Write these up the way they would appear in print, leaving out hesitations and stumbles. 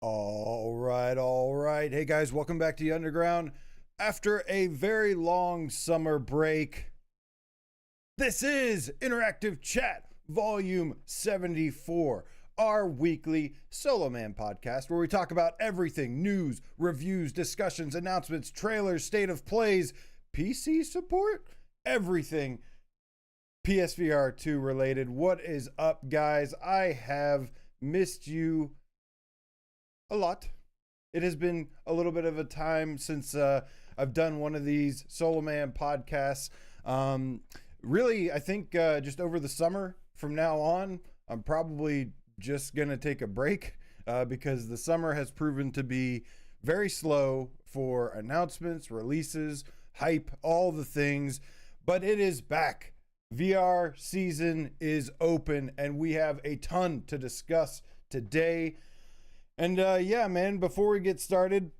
All right, all right. Hey guys, welcome back to the Underground. After a very long summer break, this is Interactive Chat Volume 74, our weekly Solo Man podcast where we talk about everything news, reviews, discussions, announcements, trailers, state of plays, PC support, everything PSVR2 related. What is up, guys? I have missed you a lot. It has been a little bit of a time since I've done one of these Solo Man podcasts. Really, I think just over the summer from now on, I'm probably just going to take a break because the summer has proven to be very slow for announcements, releases, hype, all the things. But it is back. VR season is open, and we have a ton to discuss today. And yeah, man, before we get started,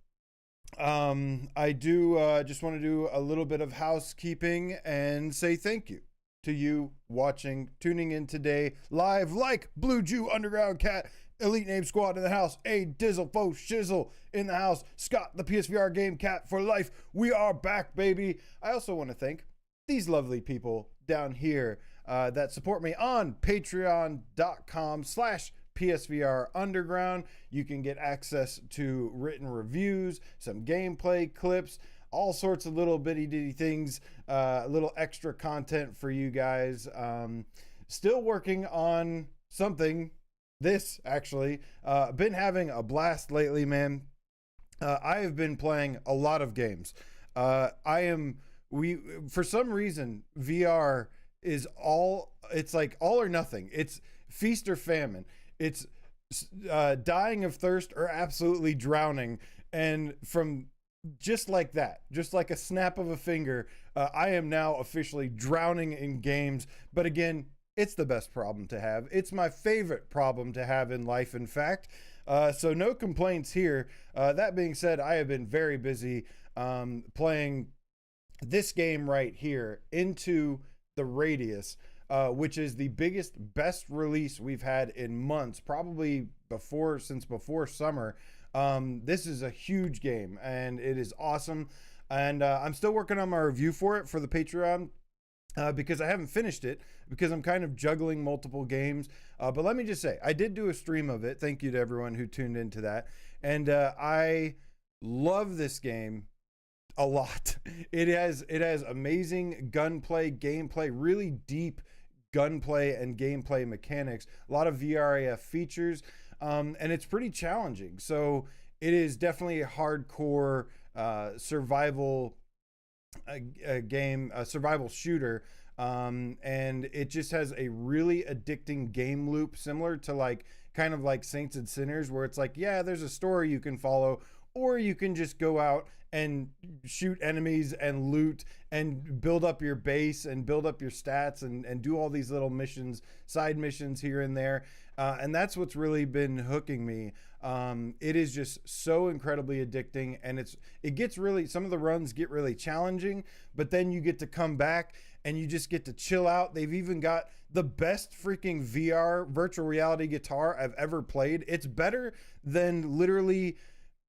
I do just want to do a little bit of housekeeping and say thank you to you watching, tuning in today live like Blue Jew, Underground Cat, Elite Name Squad in the house, A Dizzle Fo Shizzle in the house, Scott the PSVR Game Cat for life. We are back, baby. I also want to thank these lovely people down here that support me on patreon.com/PSVR Underground. You can get access to written reviews, some gameplay clips, all sorts of little bitty ditty things, little extra content for you guys. Still working on something. This actually, been having a blast lately, man. I have been playing a lot of games. For some reason, VR is it's like all or nothing. It's feast or famine. It's dying of thirst or absolutely drowning. And from just like that, just like a snap of a finger, I am now officially drowning in games. But again, it's the best problem to have. It's my favorite problem to have in life, in fact. So no complaints here. That being said, I have been very busy playing this game right here, Into the Radius, which is the best release we've had in months, probably since before summer. This is a huge game and it is awesome. And I'm still working on my review for it for the Patreon because I haven't finished it because I'm kind of juggling multiple games. But let me just say, I did do a stream of it. Thank you to everyone who tuned into that. And I love this game a lot. It has amazing gunplay, gameplay, really deep gunplay and gameplay mechanics, a lot of VRAF features, and it's pretty challenging. So it is definitely a hardcore survival game, a survival shooter, and it just has a really addicting game loop, similar to kind of like Saints and Sinners, where it's like, yeah, there's a story you can follow, or you can just go out and shoot enemies and loot and build up your base and build up your stats and do all these little missions, side missions here and there. And that's what's really been hooking me. It is just so incredibly addicting, and some of the runs get really challenging, but then you get to come back and you just get to chill out. They've even got the best freaking VR virtual reality guitar I've ever played. It's better than literally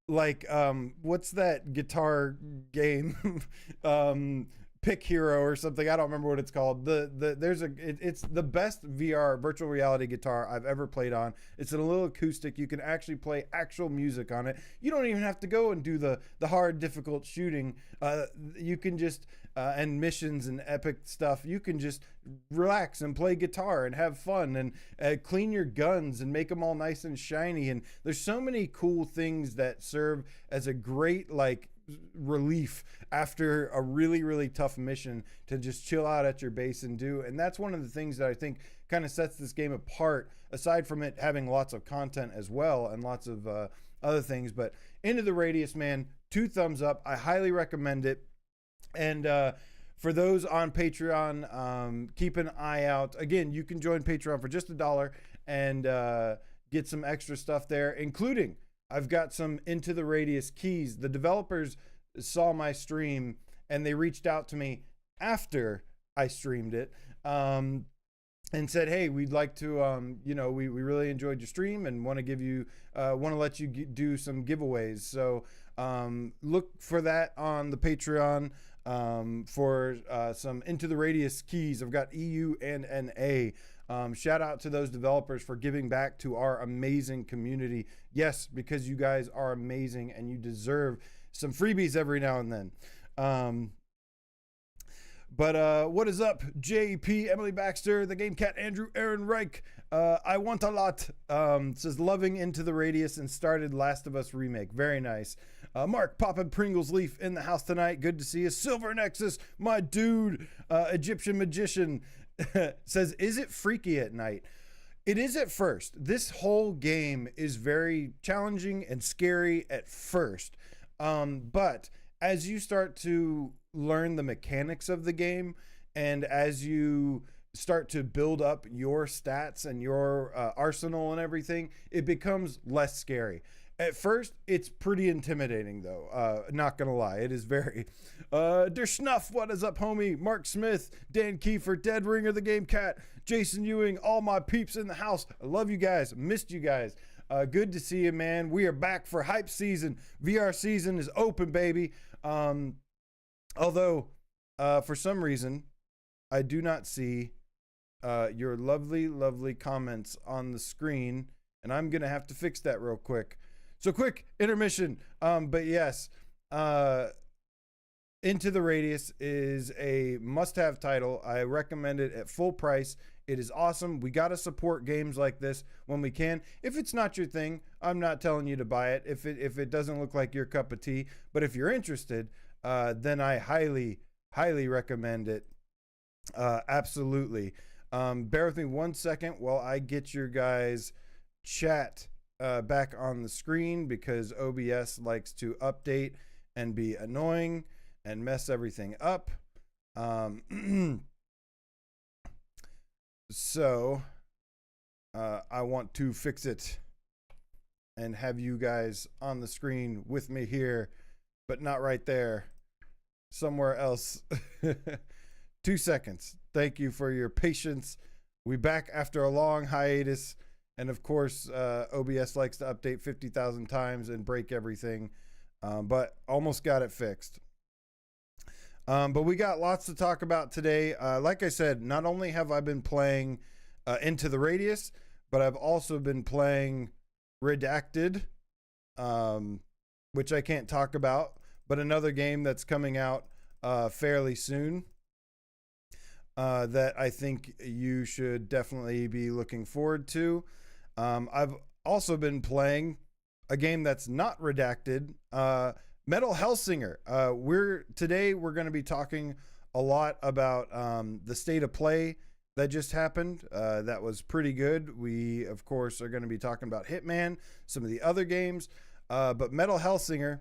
what's that guitar game? Pick Hero or something. I don't remember what it's called. It's the best VR virtual reality guitar I've ever played on. It's a little acoustic. You can actually play actual music on it. You don't even have to go and do the hard, difficult shooting. You can just and missions and epic stuff. You can just relax and play guitar and have fun and clean your guns and make them all nice and shiny. And there's so many cool things that serve as a great relief after a really, really tough mission to just chill out at your base and do. And that's one of the things that I think kind of sets this game apart, aside from it having lots of content as well and lots of other things. But Into the Radius, man, 2 thumbs up. I highly recommend it. And for those on Patreon, keep an eye out. Again, you can join Patreon for just $1 and get some extra stuff there, including I've got some Into the Radius keys. The developers saw my stream and they reached out to me after I streamed it. and said, hey, we'd like to, we really enjoyed your stream and want to give you, want to let you do some giveaways. So look for that on the Patreon for some Into the Radius keys. I've got EU and NA. Shout out to those developers for giving back to our amazing community. Yes, because you guys are amazing and you deserve some freebies every now and then. But what is up, JP, Emily Baxter, the Game Cat, Andrew, Aaron Reich, I want a lot, says loving Into the Radius and started Last of Us Remake. Very nice. Mark, Papa Pringles Leaf in the house tonight. Good to see you. Silver Nexus, my dude, Egyptian Magician, says, is it freaky at night? It is at first. This whole game is very challenging and scary at first. But as you start to learn the mechanics of the game, and as you start to build up your stats and your arsenal and everything, it becomes less scary. At first, it's pretty intimidating, though. Not gonna lie, it is very. Der Schnuff, what is up, homie? Mark Smith, Dan Kiefer, Dead Ringer, the Game Cat, Jason Ewing, all my peeps in the house. I love you guys. Missed you guys. Good to see you, man. We are back for hype season. VR season is open, baby. Although, for some reason, I do not see your lovely, lovely comments on the screen, and I'm going to have to fix that real quick. So quick intermission. But yes, Into the Radius is a must-have title. I recommend it at full price. It is awesome. We got to support games like this when we can. If it's not your thing, I'm not telling you to buy it. If it doesn't look like your cup of tea, but if you're interested, then I highly, highly recommend it. Absolutely. Bear with me 1 second while I get your guys' chat back on the screen, because OBS likes to update and be annoying and mess everything up. So I want to fix it and have you guys on the screen with me here, but not right there, somewhere else. 2 seconds. Thank you for your patience. We back after a long hiatus, and of course OBS likes to update 50,000 times and break everything, but almost got it fixed. But we got lots to talk about today. Like I said, not only have I been playing Into the Radius, but I've also been playing Redacted, which I can't talk about, but another game that's coming out fairly soon that I think you should definitely be looking forward to. I've also been playing a game that's not Redacted, Metal Hellsinger. Today we're going to be talking a lot about the state of play that just happened. That was pretty good. We, of course, are going to be talking about Hitman, some of the other games, but Metal Hellsinger.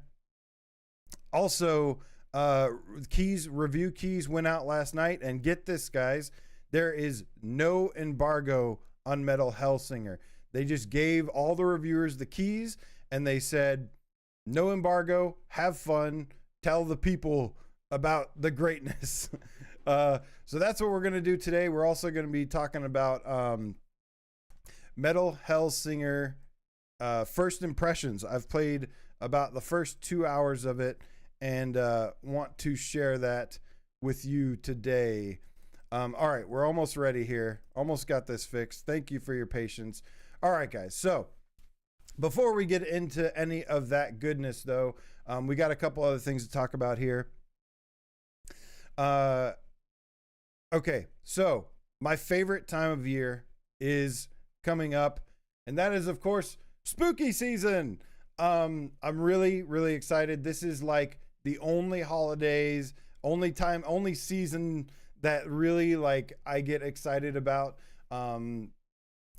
Also, review keys went out last night, and get this, guys, there is no embargo on Metal Hellsinger. They just gave all the reviewers the keys, and they said, no embargo, have fun, tell the people about the greatness. So that's what we're going to do today. We're also going to be talking about Metal Hellsinger first impressions. I've played about the first 2 hours of it, and want to share that with you today. All right, we're almost ready here. Almost got this fixed. Thank you for your patience. All right, guys. So before we get into any of that goodness, though, we got a couple other things to talk about here. Okay, so my favorite time of year is coming up, and that is, of course, spooky season. I'm really, really excited. This is like the only holidays, only season that really, like, I get excited about.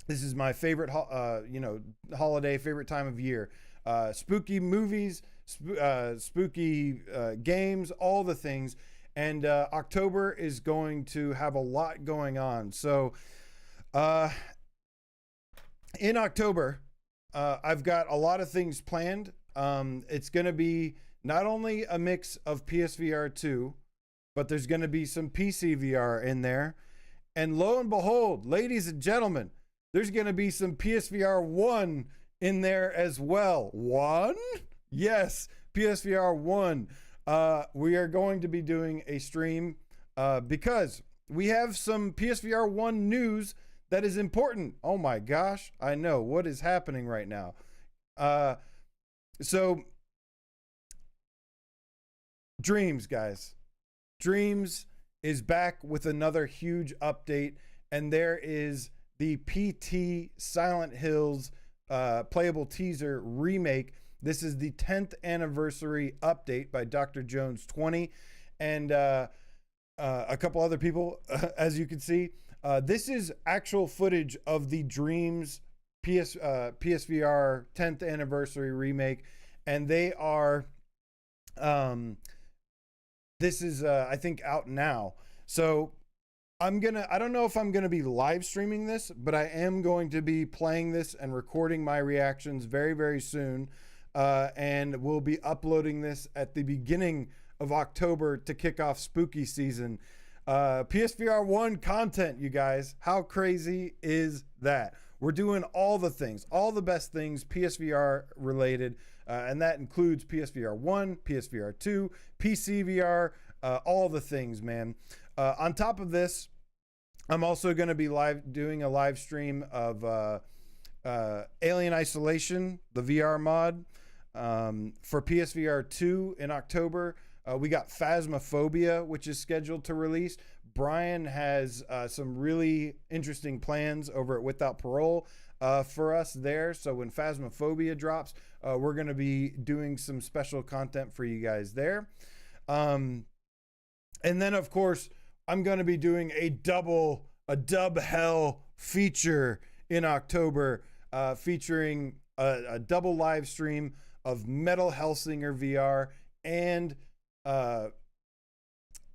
This is my favorite, holiday, favorite time of year. Spooky movies, spooky games, all the things. And October is going to have a lot going on. So in October, I've got a lot of things planned. It's going to be not only a mix of PSVR2, but there's going to be some PC VR in there. And lo and behold, ladies and gentlemen, there's going to be some PSVR 1 in there as well. One? Yes, PSVR 1. We are going to be doing a stream because we have some PSVR 1 news that is important. Oh my gosh, I know what is happening right now. So, Dreams, guys. Dreams is back with another huge update, and there is the PT Silent Hills playable teaser remake. This is the 10th anniversary update by Dr. Jones 20 and a couple other people, as you can see. This is actual footage of the Dreams PSVR 10th anniversary remake, and they are this is I think out now. So I don't know if I'm gonna be live streaming this, but I am going to be playing this and recording my reactions very, very soon. And we'll be uploading this at the beginning of October to kick off spooky season. PSVR 1 content, you guys. How crazy is that? We're doing all the things, all the best things PSVR related, and that includes PSVR 1, PSVR 2, PC VR, all the things, man. On top of this, I'm also going to be doing a live stream of Alien Isolation, the VR mod, for PSVR 2 in October. We got Phasmophobia, which is scheduled to release. Brian has some really interesting plans over at Without Parole for us there. So when Phasmophobia drops, we're going to be doing some special content for you guys there. And then, of course, I'm going to be doing a dub hell feature in October, featuring a double live stream of Metal Hellsinger VR and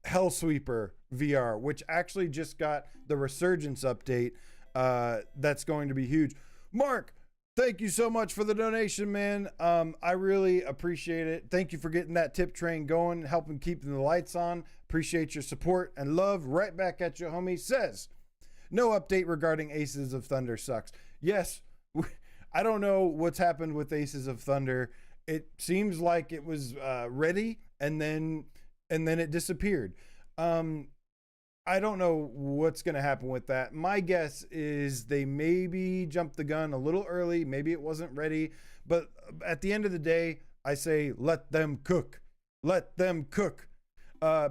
Hellsweeper VR, which actually just got the Resurgence update. That's going to be huge. Mark, thank you so much for the donation, man. I really appreciate it. Thank you for getting that tip train going, helping keeping the lights on. Appreciate your support and love. Right back at you, homie. Says, no update regarding Aces of Thunder sucks. Yes, I don't know what's happened with Aces of Thunder. It seems like it was ready and then it disappeared. I don't know what's going to happen with that. My guess is they maybe jumped the gun a little early. Maybe it wasn't ready. But at the end of the day, I say let them cook. Let them cook.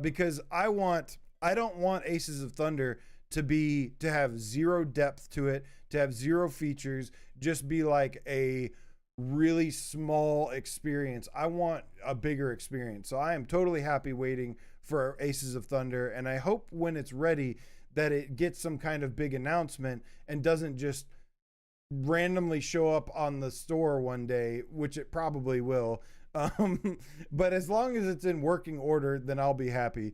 Because I don't want Aces of Thunder to have zero depth to it, to have zero features, just be like a really small experience. I want a bigger experience. So I am totally happy waiting for Aces of Thunder, and I hope when it's ready that it gets some kind of big announcement and doesn't just randomly show up on the store one day, which it probably will. But as long as it's in working order, then I'll be happy.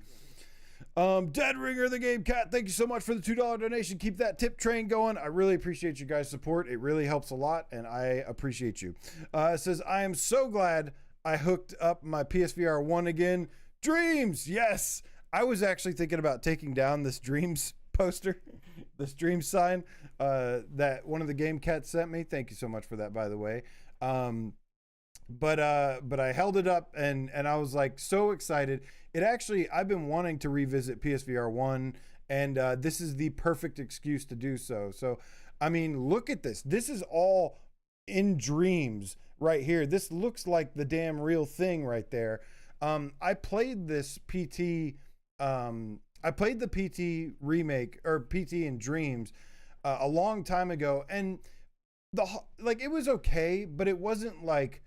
Dead Ringer the Game Cat, thank you so much for the $2 donation. Keep that tip train going. I really appreciate you guys' support. It really helps a lot, and I appreciate you. It says, I am so glad I hooked up my PSVR 1 again. Dreams, yes. I was actually thinking about taking down this Dreams poster, this Dreams sign that one of the Game Cats sent me. Thank you so much for that, by the way. But I held it up and I was like so excited. I've been wanting to revisit PSVR 1, and this is the perfect excuse to do so. So, I mean, look at this. This is all in Dreams right here. This looks like the damn real thing right there. I played this PT. I played the PT remake or PT in Dreams a long time ago, and it was okay, but it wasn't like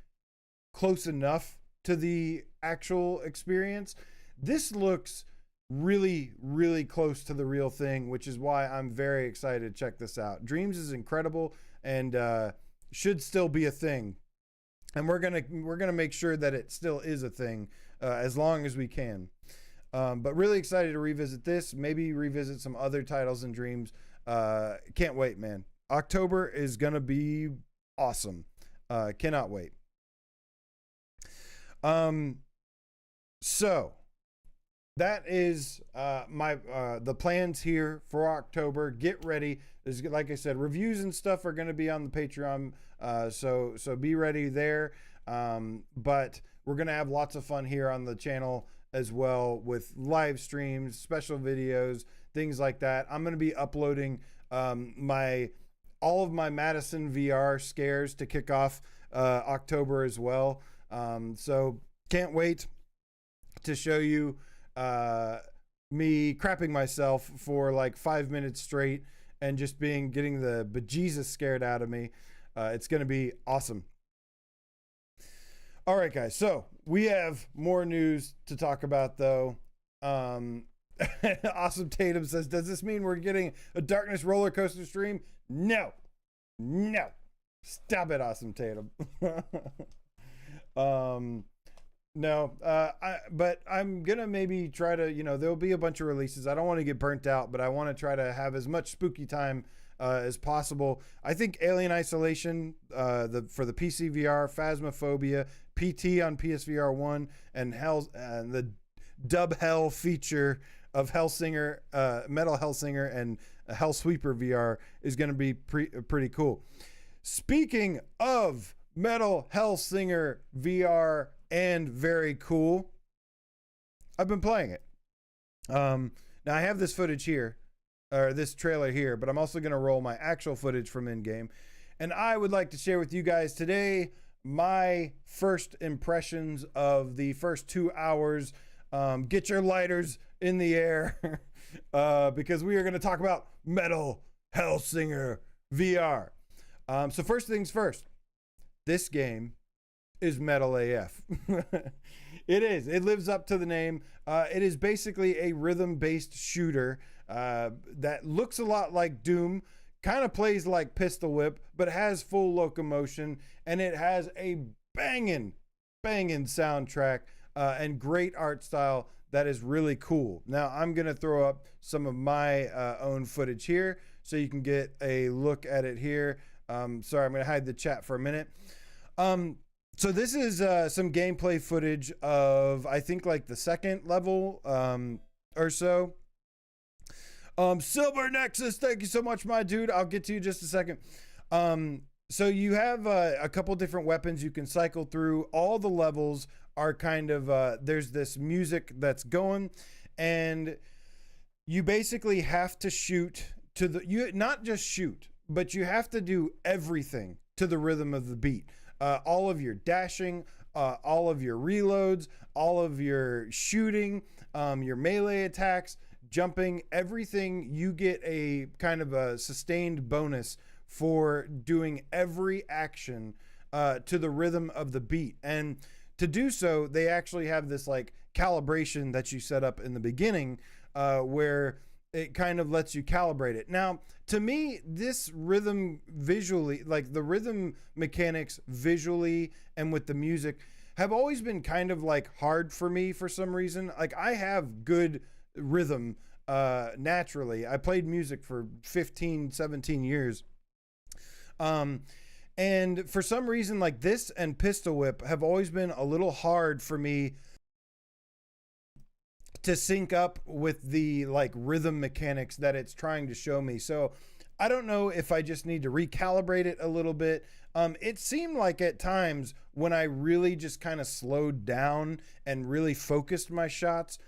close enough to the actual experience. This looks really, really close to the real thing, which is why I'm very excited to check this out. Dreams is incredible and should still be a thing, and we're gonna make sure that it still is a thing as long as we can. But really excited to revisit this, maybe revisit some other titles in Dreams. Can't wait, man. October is gonna be awesome. Cannot wait. So that is the plans here for October. Get ready. There's, like I said, reviews and stuff are going to be on the Patreon, so be ready there. But we're going to have lots of fun here on the channel as well, with live streams, special videos, things like that. I'm going to be uploading all of my Madison VR scares to kick off October as well. So can't wait to show you me crapping myself for like 5 minutes straight and just getting the bejesus scared out of me. It's going to be awesome. All right, guys. So we have more news to talk about, though. Awesome Tatum says, does this mean we're getting a Darkness roller coaster stream? No. Stop it, Awesome Tatum. No, but I'm gonna maybe try to, there'll be a bunch of releases. I don't want to get burnt out, but I want to try to have as much spooky time as possible. I think Alien Isolation, for the PC VR, Phasmophobia, PT on PSVR1, and the dub hell feature of Hellsinger, Metal Hellsinger, and Hellsweeper VR is going to be pretty cool. Speaking of Metal Hellsinger VR and very cool, I've been playing it. Now I have this footage here, or this trailer here, but I'm also going to roll my actual footage from in-game, and I would like to share with you guys today my first impressions of the first 2 hours. Get your lighters in the air because we are going to talk about Metal Hellsinger VR. So first things first, this game is metal AF. It is. It lives up to the name. It is basically a rhythm-based shooter that looks a lot like Doom, kind of plays like Pistol Whip, but has full locomotion, and it has a banging soundtrack and great art style that is really cool. Now, I'm going to throw up some of my own footage here so you can get a look at it here. Sorry, I'm going to hide the chat for a minute. So this is some gameplay footage of, I think, like the second level or so. Silver Nexus, thank you so much, my dude. I'll get to you in just a second. So you have a couple different weapons you can cycle through. All the levels are kind of, there's this music that's going, and you basically have to shoot to not just shoot, but you have to do everything to the rhythm of the beat. All of your dashing, all of your reloads, all of your shooting, your melee attacks, jumping, everything, you get a kind of a sustained bonus for doing every action to the rhythm of the beat. And to do so, they actually have this like calibration that you set up in the beginning where it kind of lets you calibrate it. Now, to me, this rhythm visually, like the rhythm mechanics visually and with the music, have always been kind of like hard for me for some reason. Like I have good rhythm naturally. I played music for 15, 17 years. And for some reason, like this and Pistol Whip have always been a little hard for me to sync up with the like rhythm mechanics that it's trying to show me. So I don't know if I just need to recalibrate it a little bit. It seemed like at times when I really just kind of slowed down and really focused my shots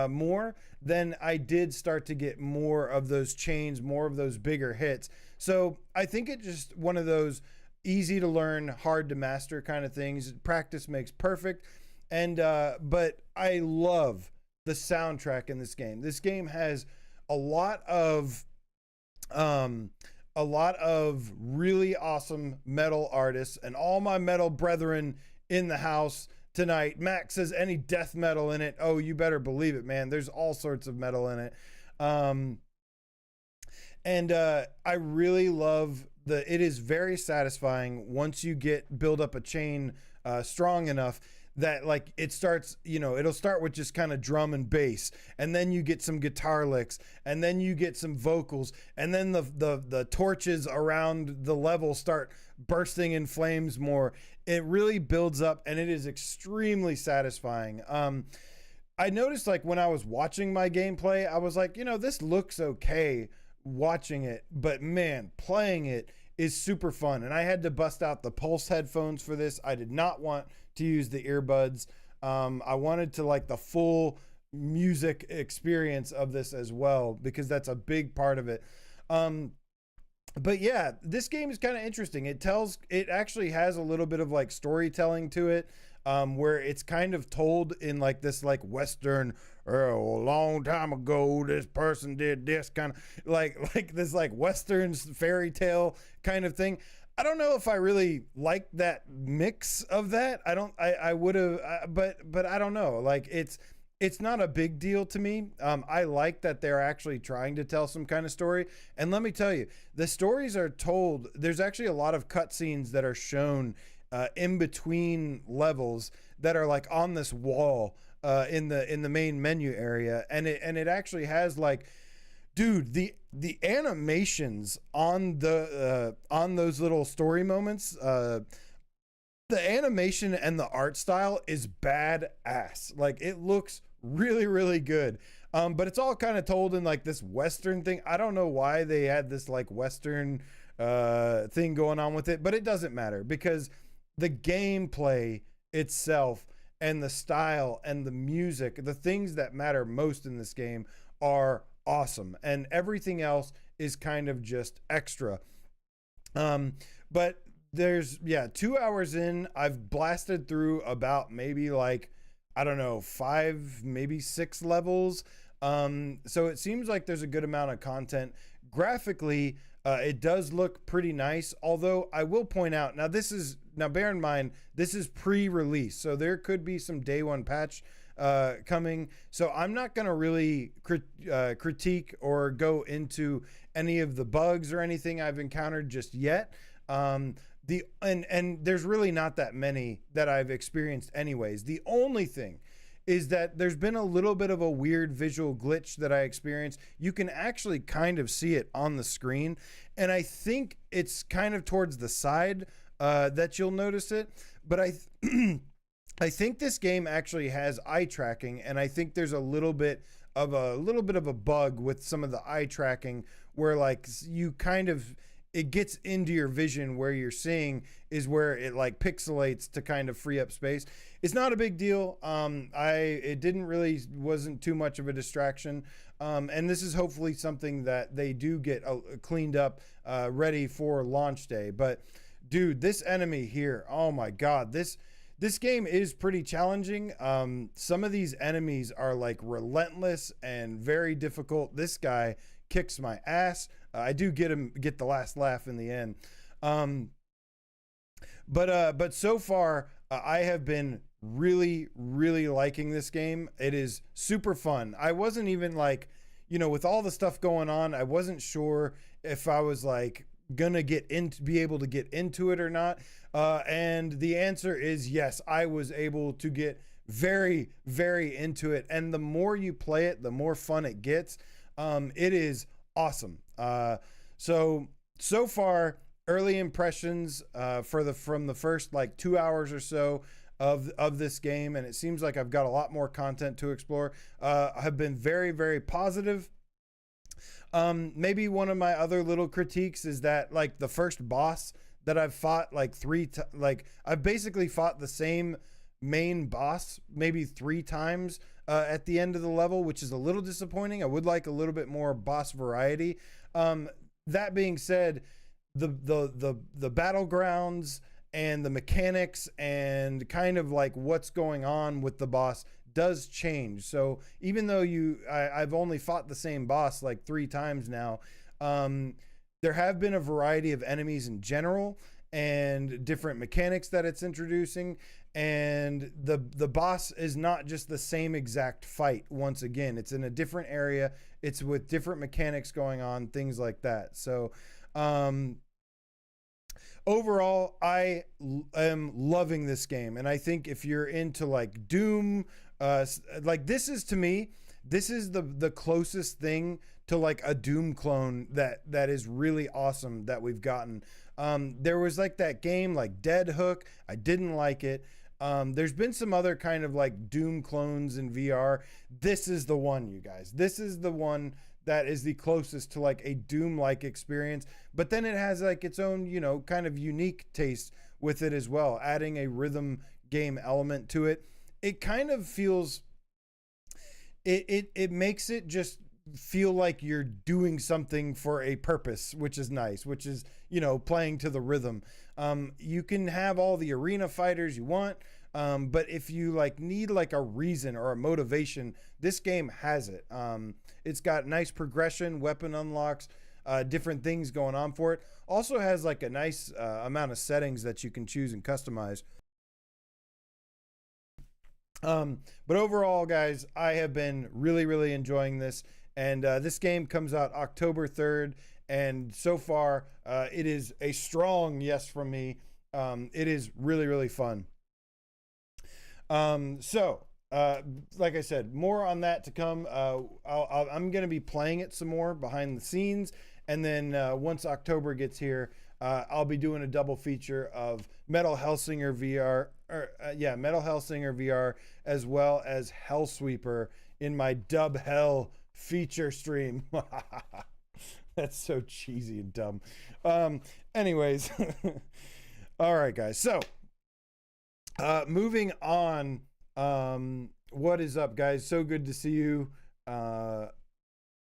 more, then I did start to get more of those chains, more of those bigger hits. So I think it's just one of those easy to learn, hard to master kind of things. Practice makes perfect. And but I love the soundtrack in this game. This game has a lot of really awesome metal artists, and all my metal brethren in the house tonight. Max says any death metal in it. Oh, you better believe it, man. There's all sorts of metal in it. And I really love it is very satisfying once you build up a chain strong enough that like it starts, it'll start with just kind of drum and bass, and then you get some guitar licks, and then you get some vocals, and then the torches around the level start bursting in flames more. It really builds up, and it is extremely satisfying. I noticed like when I was watching my gameplay, I was like, this looks okay watching it, but man, playing it is super fun. And I had to bust out the Pulse headphones for this. I did not want to use the earbuds. I wanted to like the full music experience of this as well, because that's a big part of it. But yeah, this game is kind of interesting. It actually has a little bit of like storytelling to it, where it's kind of told in like this like Western, oh, a long time ago, this person did this kind of like this like Western fairy tale kind of thing. I don't know if I really like that mix of that. I would have, but I don't know. Like it's not a big deal to me. I like that they're actually trying to tell some kind of story. And let me tell you, the stories are told. There's actually a lot of cutscenes that are shown in between levels that are like on this wall in the main menu area, and it actually has like, dude, the animations on those little story moments. The animation and the art style is badass. Like it looks really, really good. But it's all kind of told in like this Western thing. I don't know why they had this like Western thing going on with it, but it doesn't matter because the gameplay itself and the style and the music, the things that matter most in this game, are awesome. And everything else is kind of just extra. But there's 2 hours in, I've blasted through about maybe like, I don't know, 5 maybe 6 levels. So it seems like there's a good amount of content. Graphically, it does look pretty nice, although I will point out, now bear in mind, this is pre-release, so there could be some day one patch coming. So I'm not going to really critique or go into any of the bugs or anything I've encountered just yet. And there's really not that many that I've experienced anyways. The only thing is that there's been a little bit of a weird visual glitch that I experienced. You can actually kind of see it on the screen, and I think it's kind of towards the side that you'll notice it. But I think this game actually has eye tracking, and I think there's a little bit of a bug with some of the eye tracking where like you kind of, it gets into your vision where you're seeing is where it like pixelates to kind of free up space. It's not a big deal. It wasn't too much of a distraction. And this is hopefully something that they do get cleaned up, ready for launch day. But dude, this enemy here, oh my God, this game is pretty challenging. Some of these enemies are like relentless and very difficult. This guy kicks my ass. I do get the last laugh in the end. But so far, I have been really, really liking this game. It is super fun. I wasn't even like, with all the stuff going on, I wasn't sure if I was like gonna be able to get into it or not. And the answer is yes, I was able to get very, very into it. And the more you play it, the more fun it gets. It is awesome. So far, early impressions from the first like 2 hours or so of this game, and it seems like I've got a lot more content to explore, have been very, very positive. Maybe one of my other little critiques is that like the first boss that I've fought like I've basically fought the same main boss maybe 3 times at the end of the level, which is a little disappointing. I would like a little bit more boss variety. That being said, the battlegrounds and the mechanics and kind of like what's going on with the boss does change. So even though I've only fought the same boss like 3 times now, there have been a variety of enemies in general and different mechanics that it's introducing. And the boss is not just the same exact fight. Once again, it's in a different area. It's with different mechanics going on, things like that. So, overall, I am loving this game. And I think if you're into like Doom, like this is, to me, this is the closest thing to like a Doom clone that is really awesome that we've gotten. There was like that game like Dead Hook. I didn't like it. There's been some other kind of like Doom clones in VR. This is the one, you guys. This is the one that is the closest to like a Doom-like experience, but then it has like its own, you know, kind of unique taste with it as well, adding a rhythm game element to it. It kind of feels, it makes it just feel like you're doing something for a purpose, which is nice, which is, you know, playing to the rhythm. You can have all the arena fighters you want, but if you like need like a reason or a motivation, this game has it. It's got nice progression, weapon unlocks, different things going on for it. Also has like a nice amount of settings that you can choose and customize. But overall, guys, I have been really enjoying this. And this game comes out October 3rd. And so far, it is a strong yes from me. It is really fun. Like I said, more on that to come. I'm going to be playing it some more behind the scenes. And then once October gets here, I'll be doing a double feature of Metal Hellsinger VR, Metal Hellsinger VR, as well as Hellsweeper in my Dub Hell feature stream. That's so cheesy and dumb. Anyways, all right, guys. So, moving on. What is up, guys? So good to see you.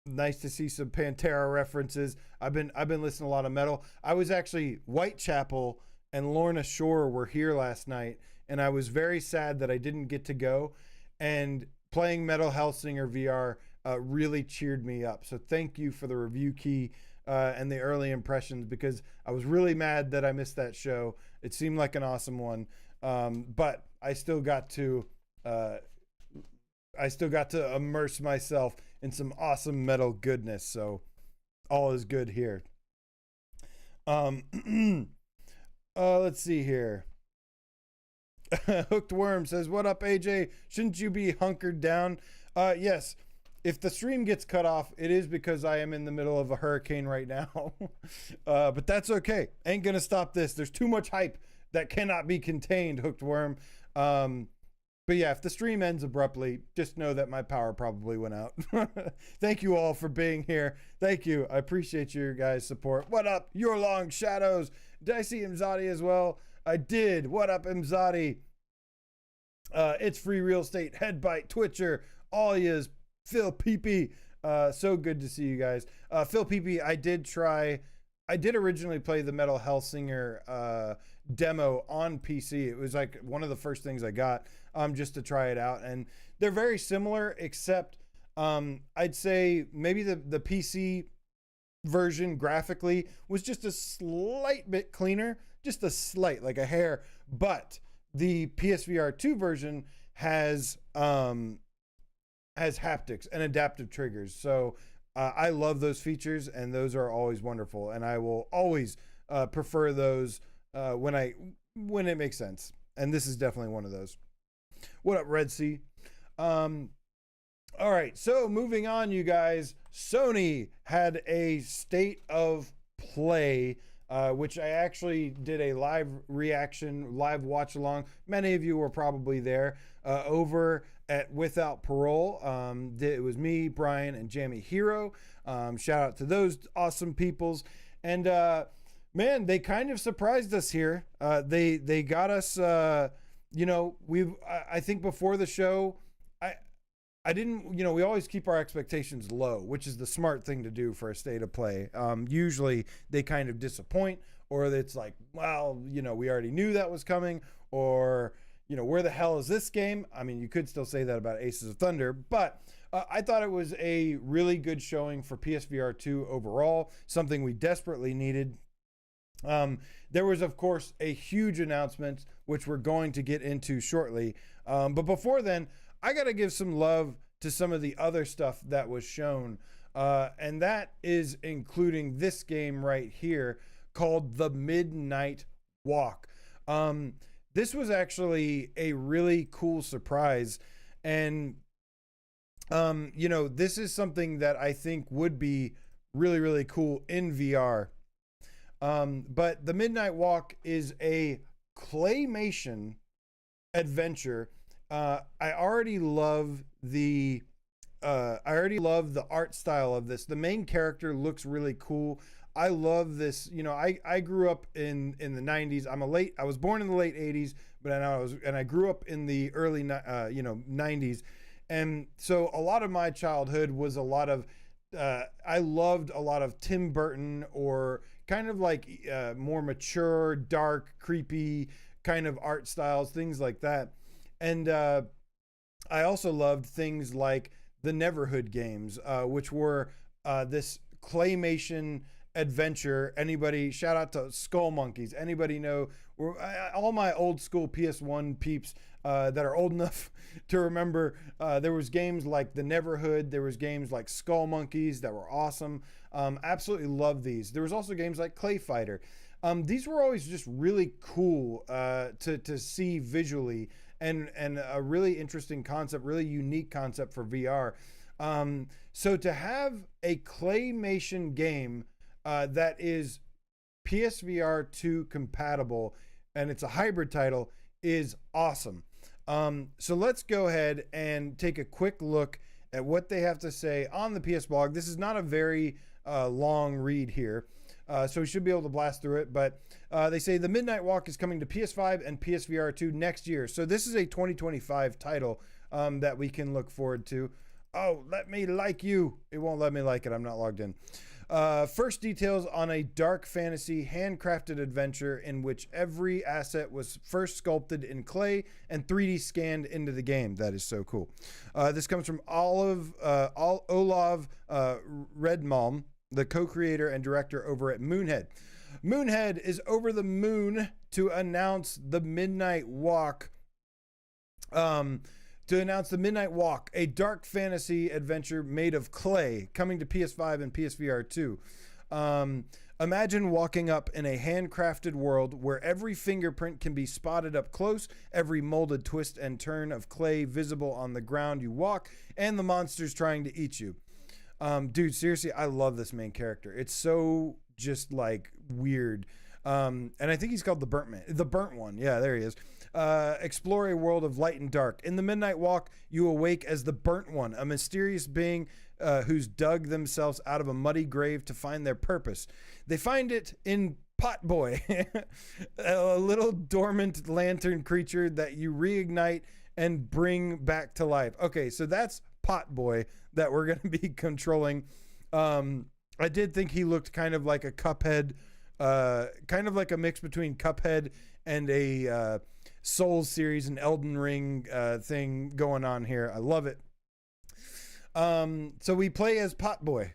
Nice to see some Pantera references. I've been listening to a lot of metal. I was actually Whitechapel and Lorna Shore were here last night, and I was very sad that I didn't get to go. And playing Metal Hellsinger VR really cheered me up. So thank you for the review key and the early impressions, because I was really mad that I missed that show. It seemed like an awesome one, but I still got to immerse myself in some awesome metal goodness. So all is good here. Let's see here. Hooked Worm says, "What up, AJ? Shouldn't you be hunkered down?" Yes. If the stream gets cut off, it is because I am in the middle of a hurricane right now. But that's okay. Ain't gonna stop this. There's too much hype that cannot be contained, Hooked Worm. But yeah, if the stream ends abruptly, just know that my power probably went out. Thank you all for being here. Thank you. I appreciate your guys' support. What up, Your Long Shadows? Did I see Imzadi as well? I did. What up, Imzadi? It's Free Real Estate, Headbite, Twitcher, all yous, Phil Peepee. So good to see you guys. Phil Peepee, I did originally play the Metal Hellsinger demo on PC. It was like one of the first things I got just to try it out. And they're very similar, except I'd say maybe the PC version graphically was just a slight bit cleaner, just a slight, like a hair. But the PSVR2 version has haptics and adaptive triggers. So I love those features, and those are always wonderful. And I will always prefer those when it makes sense. And this is definitely one of those. What up, Red Sea? All right, so moving on, you guys. Sony had a state of play, which I actually did a live reaction, live watch along. Many of you were probably there over at Without Parole. It was me, Brian, and Jammy Hero. Shout out to those awesome peoples. And man, they kind of surprised us here. They got us. I think before the show, I didn't, we always keep our expectations low, which is the smart thing to do for a state of play. Usually they kind of disappoint, or it's like, well, we already knew that was coming, or, where the hell is this game? I mean, you could still say that about Aces of Thunder, but I thought it was a really good showing for PSVR 2 overall, something we desperately needed. There was, of course, a huge announcement, which we're going to get into shortly. But before then, I got to give some love to some of the other stuff that was shown. And that is including this game right here called The Midnight Walk. This was actually a really cool surprise. And, this is something that I think would be really cool in VR. But The Midnight Walk is a claymation adventure. I already love the art style of this. The main character looks really cool. I love this. You know, I grew up in the 90s. I was born in the late 80s, but I grew up in the early 90s. And so a lot of my childhood was a lot of I loved a lot of Tim Burton, or kind of like more mature, dark, creepy kind of art styles, things like that. And I also loved things like the Neverhood games, which were this claymation adventure. Anybody, shout out to Skull Monkeys. Anybody know? All my old school PS1 peeps that are old enough to remember, there was games like the Neverhood. There was games like Skull Monkeys that were awesome. Absolutely love these. There was also games like Clay Fighter. These were always just really cool to see visually, and a really interesting concept, really unique concept for VR. So to have a claymation game that is PSVR2 compatible, and it's a hybrid title, is awesome. So let's go ahead and take a quick look at what they have to say on the PS blog. This is not a very long read here, so we should be able to blast through it. But they say the Midnight Walk is coming to PS5 and PSVR2 next year. So this is a 2025 title that we can look forward to. Oh, let me like you. It won't let me like it. I'm not logged in. First details on a dark fantasy handcrafted adventure in which every asset was first sculpted in clay and 3D scanned into the game. That is so cool. This comes from Olav Redmalm, the co-creator and director over at Moonhead. Moonhead is over the moon to announce the Midnight Walk. A dark fantasy adventure made of clay, coming to PS5 and PSVR 2. Imagine walking up in a handcrafted world where every fingerprint can be spotted up close, every molded twist and turn of clay visible on the ground you walk, and the monsters trying to eat you. Dude, seriously, I love this main character. It's so just like weird. And I think he's called the Burnt One. Yeah, there he is. Explore a world of light and dark. In the Midnight Walk, you awake as the Burnt One, a mysterious being who's dug themselves out of a muddy grave to find their purpose. They find it in Pot Boy, a little dormant lantern creature that you reignite and bring back to life. Okay, so that's Pot Boy that we're going to be controlling. I did think he looked kind of like a Cuphead, kind of like a mix between Cuphead and a Souls series and Elden Ring thing going on here. I love it. So we play as Pot Boy.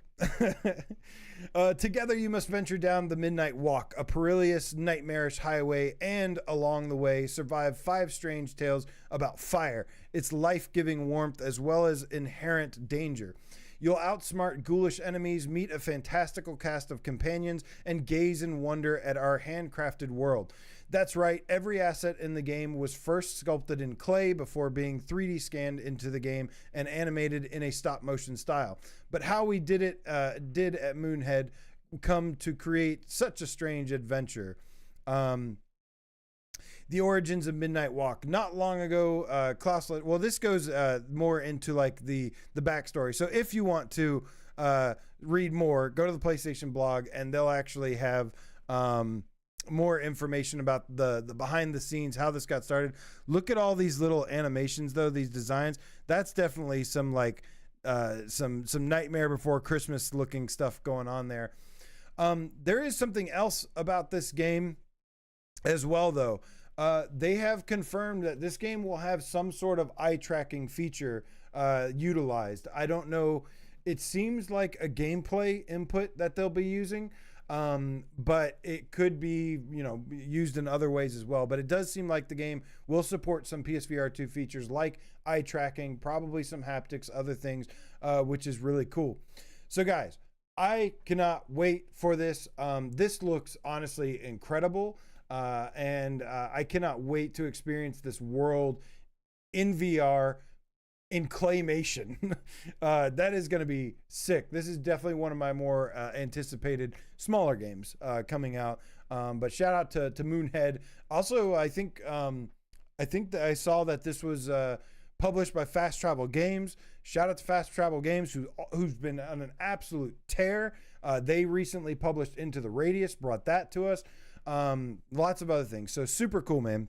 Together you must venture down the Midnight Walk, a perilous, nightmarish highway, and along the way survive 5 strange tales about fire, its life-giving warmth, as well as inherent danger. You'll outsmart ghoulish enemies, meet a fantastical cast of companions, and gaze in wonder at our handcrafted world. That's right, every asset in the game was first sculpted in clay before being 3D scanned into the game and animated in a stop-motion style. But how we did at Moonhead come to create such a strange adventure. The origins of Midnight Walk. Not long ago, Klaus... Well, this goes more into like the backstory. So if you want to read more, go to the PlayStation blog, and they'll actually have more information about the behind the scenes, how this got started. Look at all these little animations, though, these designs. That's definitely some like some Nightmare Before Christmas looking stuff going on there. There is something else about this game as well, though. They have confirmed that this game will have some sort of eye tracking feature utilized. I don't know. It seems like a gameplay input that they'll be using, but it could be, used in other ways as well. But it does seem like the game will support some PSVR 2 features like eye tracking, probably some haptics, other things, which is really cool. So guys, I cannot wait for this. This looks honestly incredible. And I cannot wait to experience this world in VR in claymation. That is going to be sick. This is definitely one of my more anticipated smaller games coming out. But shout out to Moonhead. Also, I think I think that I saw that this was published by Fast Travel Games. Shout out to Fast Travel Games, who's been on an absolute tear. They recently published Into the Radius, brought that to us. Lots of other things. So super cool, man.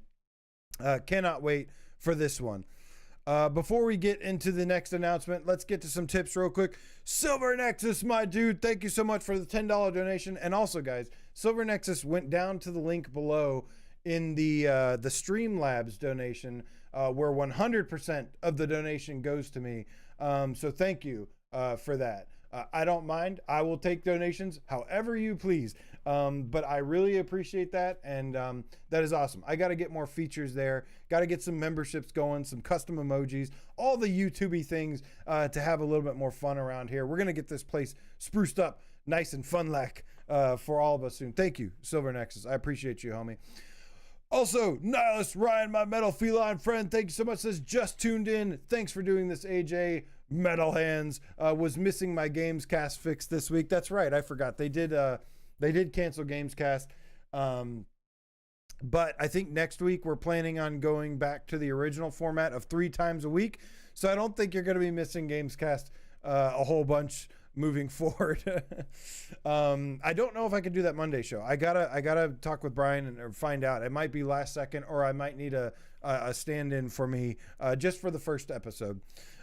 Cannot wait for this one. Before we get into the next announcement, let's get to some tips real quick. Silver Nexus, my dude, thank you so much for the $10 donation. And also, guys, Silver Nexus went down to the link below in the Streamlabs donation, where 100% of the donation goes to me. So thank you for that. I don't mind. I will take donations however you please. But I really appreciate that. And that is awesome. I got to get more features there. Got to get some memberships going, some custom emojis, all the YouTube-y things to have a little bit more fun around here. We're going to get this place spruced up nice and fun-like for all of us soon. Thank you, Silver Nexus. I appreciate you, homie. Also, Nihilist Ryan, my metal feline friend, thank you so much. Says just tuned in. Thanks for doing this, AJ. Metal hands. Was missing my Gamescast fix this week. That's right, I forgot. They did cancel Gamescast. But I think next week we're planning on going back to the original format of 3 times a week. So I don't think you're going to be missing Gamescast a whole bunch moving forward. I don't know if I can do that Monday show. I gotta talk with Brian and find out. It might be last second, or I might need a stand-in for me just for the first episode.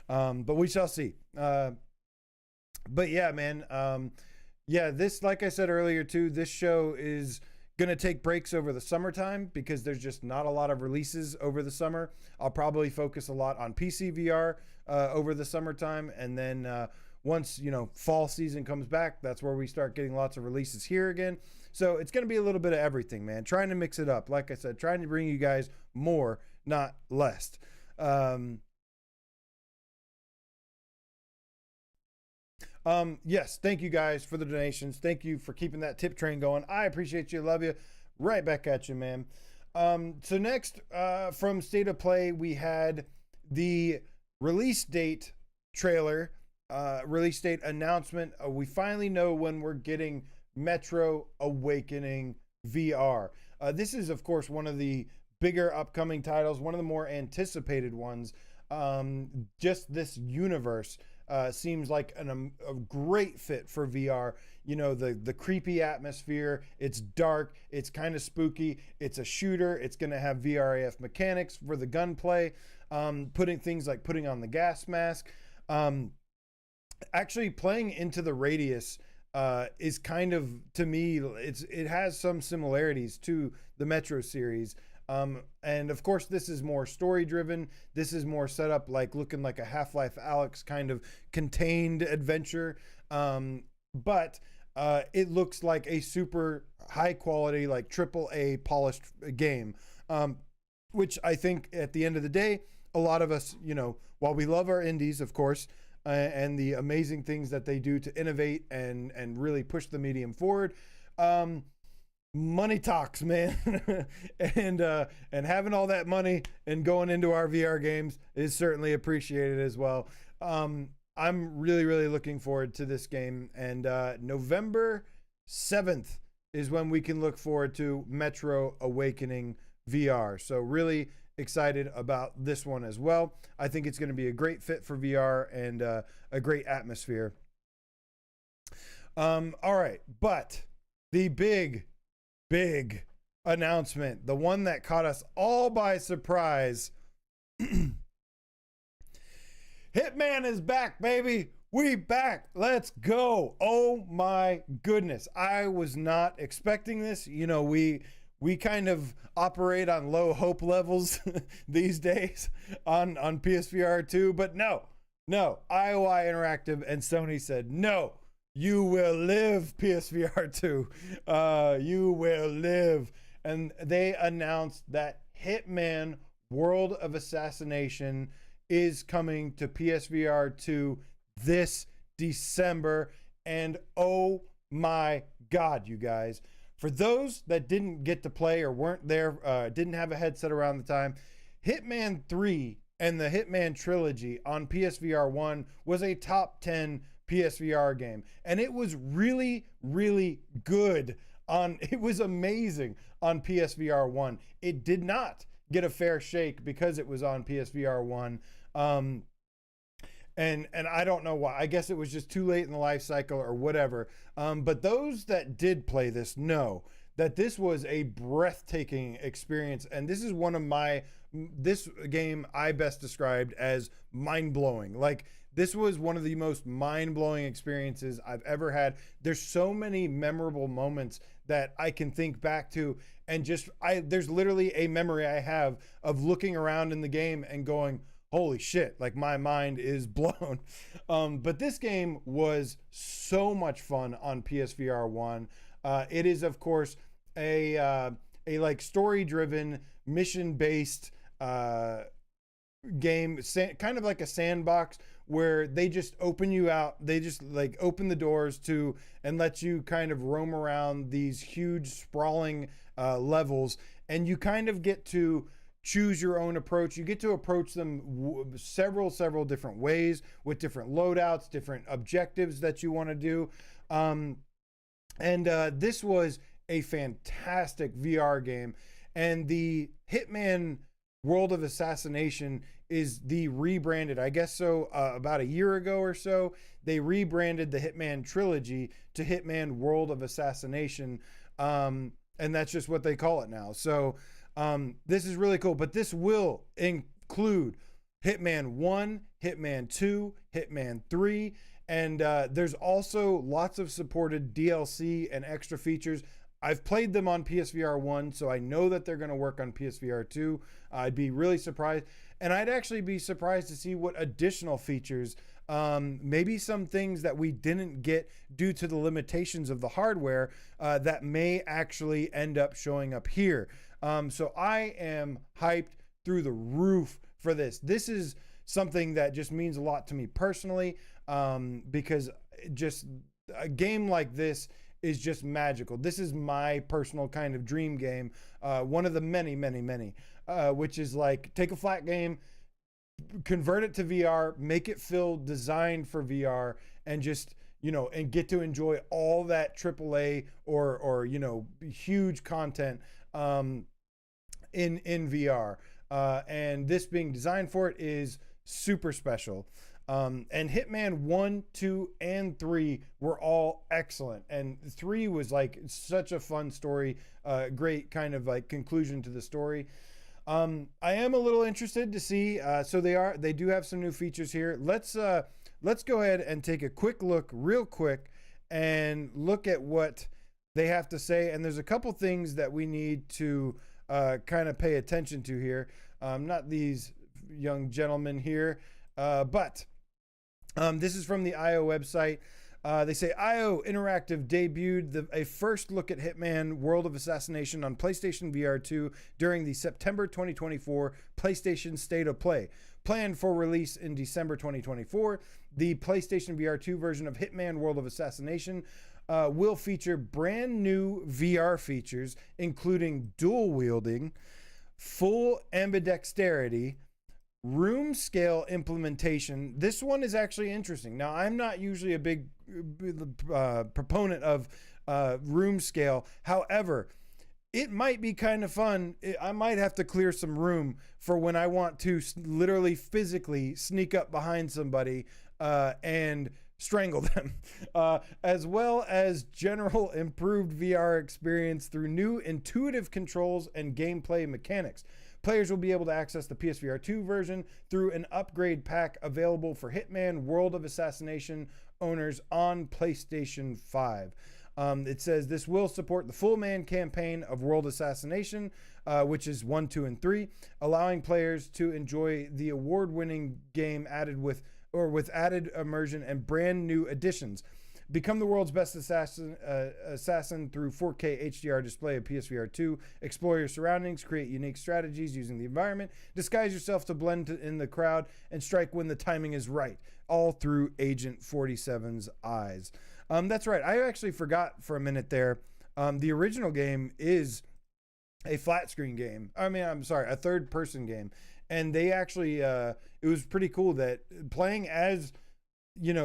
But we shall see. But yeah, man. Yeah, this, like I said earlier too, this show is gonna take breaks over the summertime because there's just not a lot of releases over the summer. I'll probably focus a lot on PC VR over the summertime, and then once, fall season comes back, that's where we start getting lots of releases here again. So it's going to be a little bit of everything, man. Trying to mix it up. Like I said, trying to bring you guys more, not less. Yes, thank you guys for the donations. Thank you for keeping that tip train going. I appreciate you. Love you. Right back at you, man. So next, from State of Play, we had the release date trailer. Release date announcement. We finally know when we're getting Metro Awakening VR. This is, of course, one of the bigger upcoming titles, one of the more anticipated ones. Just this universe seems like a great fit for VR. The creepy atmosphere. It's dark. It's kind of spooky. It's a shooter. It's going to have VRAF mechanics for the gunplay. Putting on the gas mask. Actually, playing Into the Radius is kind of, to me, it has some similarities to the Metro series. And of course, this is more story driven. This is more set up looking like a Half-Life Alyx kind of contained adventure. But it looks like a super high quality, AAA polished game. Which I think at the end of the day, a lot of us, while we love our indies, of course, and the amazing things that they do to innovate and really push the medium forward. Money talks, man. and having all that money and going into our VR games is certainly appreciated as well. I'm really, really looking forward to this game. And November 7th is when we can look forward to Metro Awakening VR. So really excited about this one as well. I think it's going to be a great fit for VR and a great atmosphere. All right, but the big announcement, the one that caught us all by surprise. Hitman is back, baby. We back. Let's go. Oh my goodness. I was not expecting this. We kind of operate on low hope levels these days on PSVR2, but no, IOI Interactive and Sony said, no, you will live, PSVR2. You will live. And they announced that Hitman World of Assassination is coming to PSVR2 this December. And oh my God, you guys. For those that didn't get to play or weren't there, didn't have a headset around the time, Hitman 3 and the Hitman trilogy on PSVR 1 was a top 10 PSVR game. And it was really, really good it was amazing on PSVR 1. It did not get a fair shake because it was on PSVR 1. And I don't know why. I guess it was just too late in the life cycle or whatever. But those that did play this know that this was a breathtaking experience, and this is this game I best described as mind-blowing. Like, this was one of the most mind-blowing experiences I've ever had. There's so many memorable moments that I can think back to, and there's literally a memory I have of looking around in the game and going, holy shit, like my mind is blown. But this game was so much fun on PSVR 1. It is, of course, a like story-driven, mission-based game, kind of like a sandbox, where they just open you out. They just like open the doors to and let you kind of roam around these huge, sprawling levels, and you kind of get to choose your own approach. You get to approach them several different ways with different loadouts, different objectives that you want to do. This was a fantastic VR game. And the Hitman World of Assassination is the rebranded, I guess so, about a year ago or so, they rebranded the Hitman trilogy to Hitman World of Assassination. And that's just what they call it now. So this is really cool, but this will include Hitman 1, Hitman 2, Hitman 3, and there's also lots of supported DLC and extra features. I've played them on PSVR 1, so I know that they're going to work on PSVR 2. I'd be really surprised, and I'd actually be surprised to see what additional features, maybe some things that we didn't get due to the limitations of the hardware, that may actually end up showing up here. So I am hyped through the roof for this. This is something that just means a lot to me personally, because just a game like this is just magical. This is my personal kind of dream game. One of the many, which is like take a flat game, convert it to VR, make it feel designed for VR, and just, and get to enjoy all that AAA or huge content in VR. And this being designed for it is super special. And Hitman 1, 2, and 3 were all excellent. And 3 was like such a fun story, great kind of like conclusion to the story. I am a little interested to see, so they do have some new features here. Let's go ahead and take a quick look real quick and look at what they have to say. And there's a couple things that we need to kind of pay attention to here. Not these young gentlemen here, but this is from the IO website. They say IO Interactive debuted a first look at Hitman World of Assassination on PlayStation VR 2 during the September 2024 PlayStation State of Play. Planned for release in December 2024, the PlayStation VR 2 version of Hitman World of Assassination will feature brand new VR features, including dual wielding, full ambidexterity, room scale implementation. This one is actually interesting. Now, I'm not usually a big proponent of room scale. However, it might be kind of fun. I might have to clear some room for when I want to literally physically sneak up behind somebody and strangle them, as well as general improved VR experience through new intuitive controls and gameplay mechanics. Players will be able to access the PSVR 2 version through an upgrade pack available for Hitman World of Assassination owners on PlayStation 5. It says this will support the full man campaign of World Assassination, which is 1, 2, and 3, allowing players to enjoy the award-winning game with added immersion and brand new additions. Become the world's best assassin through 4K HDR display of PSVR 2. Explore your surroundings, create unique strategies using the environment, disguise yourself to blend in the crowd, and strike when the timing is right, all through Agent 47's eyes. That's right. I actually forgot for a minute there. The original game is a flat screen game. A third person game. And they actually, it was pretty cool that playing as,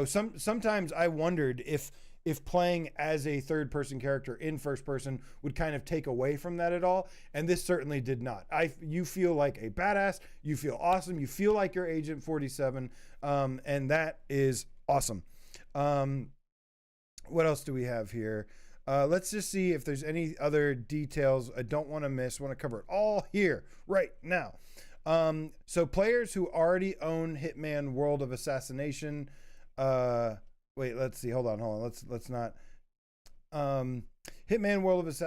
sometimes I wondered if if playing as a third person character in first person would kind of take away from that at all. And this certainly did not. You feel like a badass, you feel awesome, you feel like you're Agent 47, and that is awesome. What else do we have here? Let's just see if there's any other details I don't want to miss. I want to cover it all here right now. So players who already own Hitman World of Assassination, wait, let's see. Hold on. Let's not. Hitman World of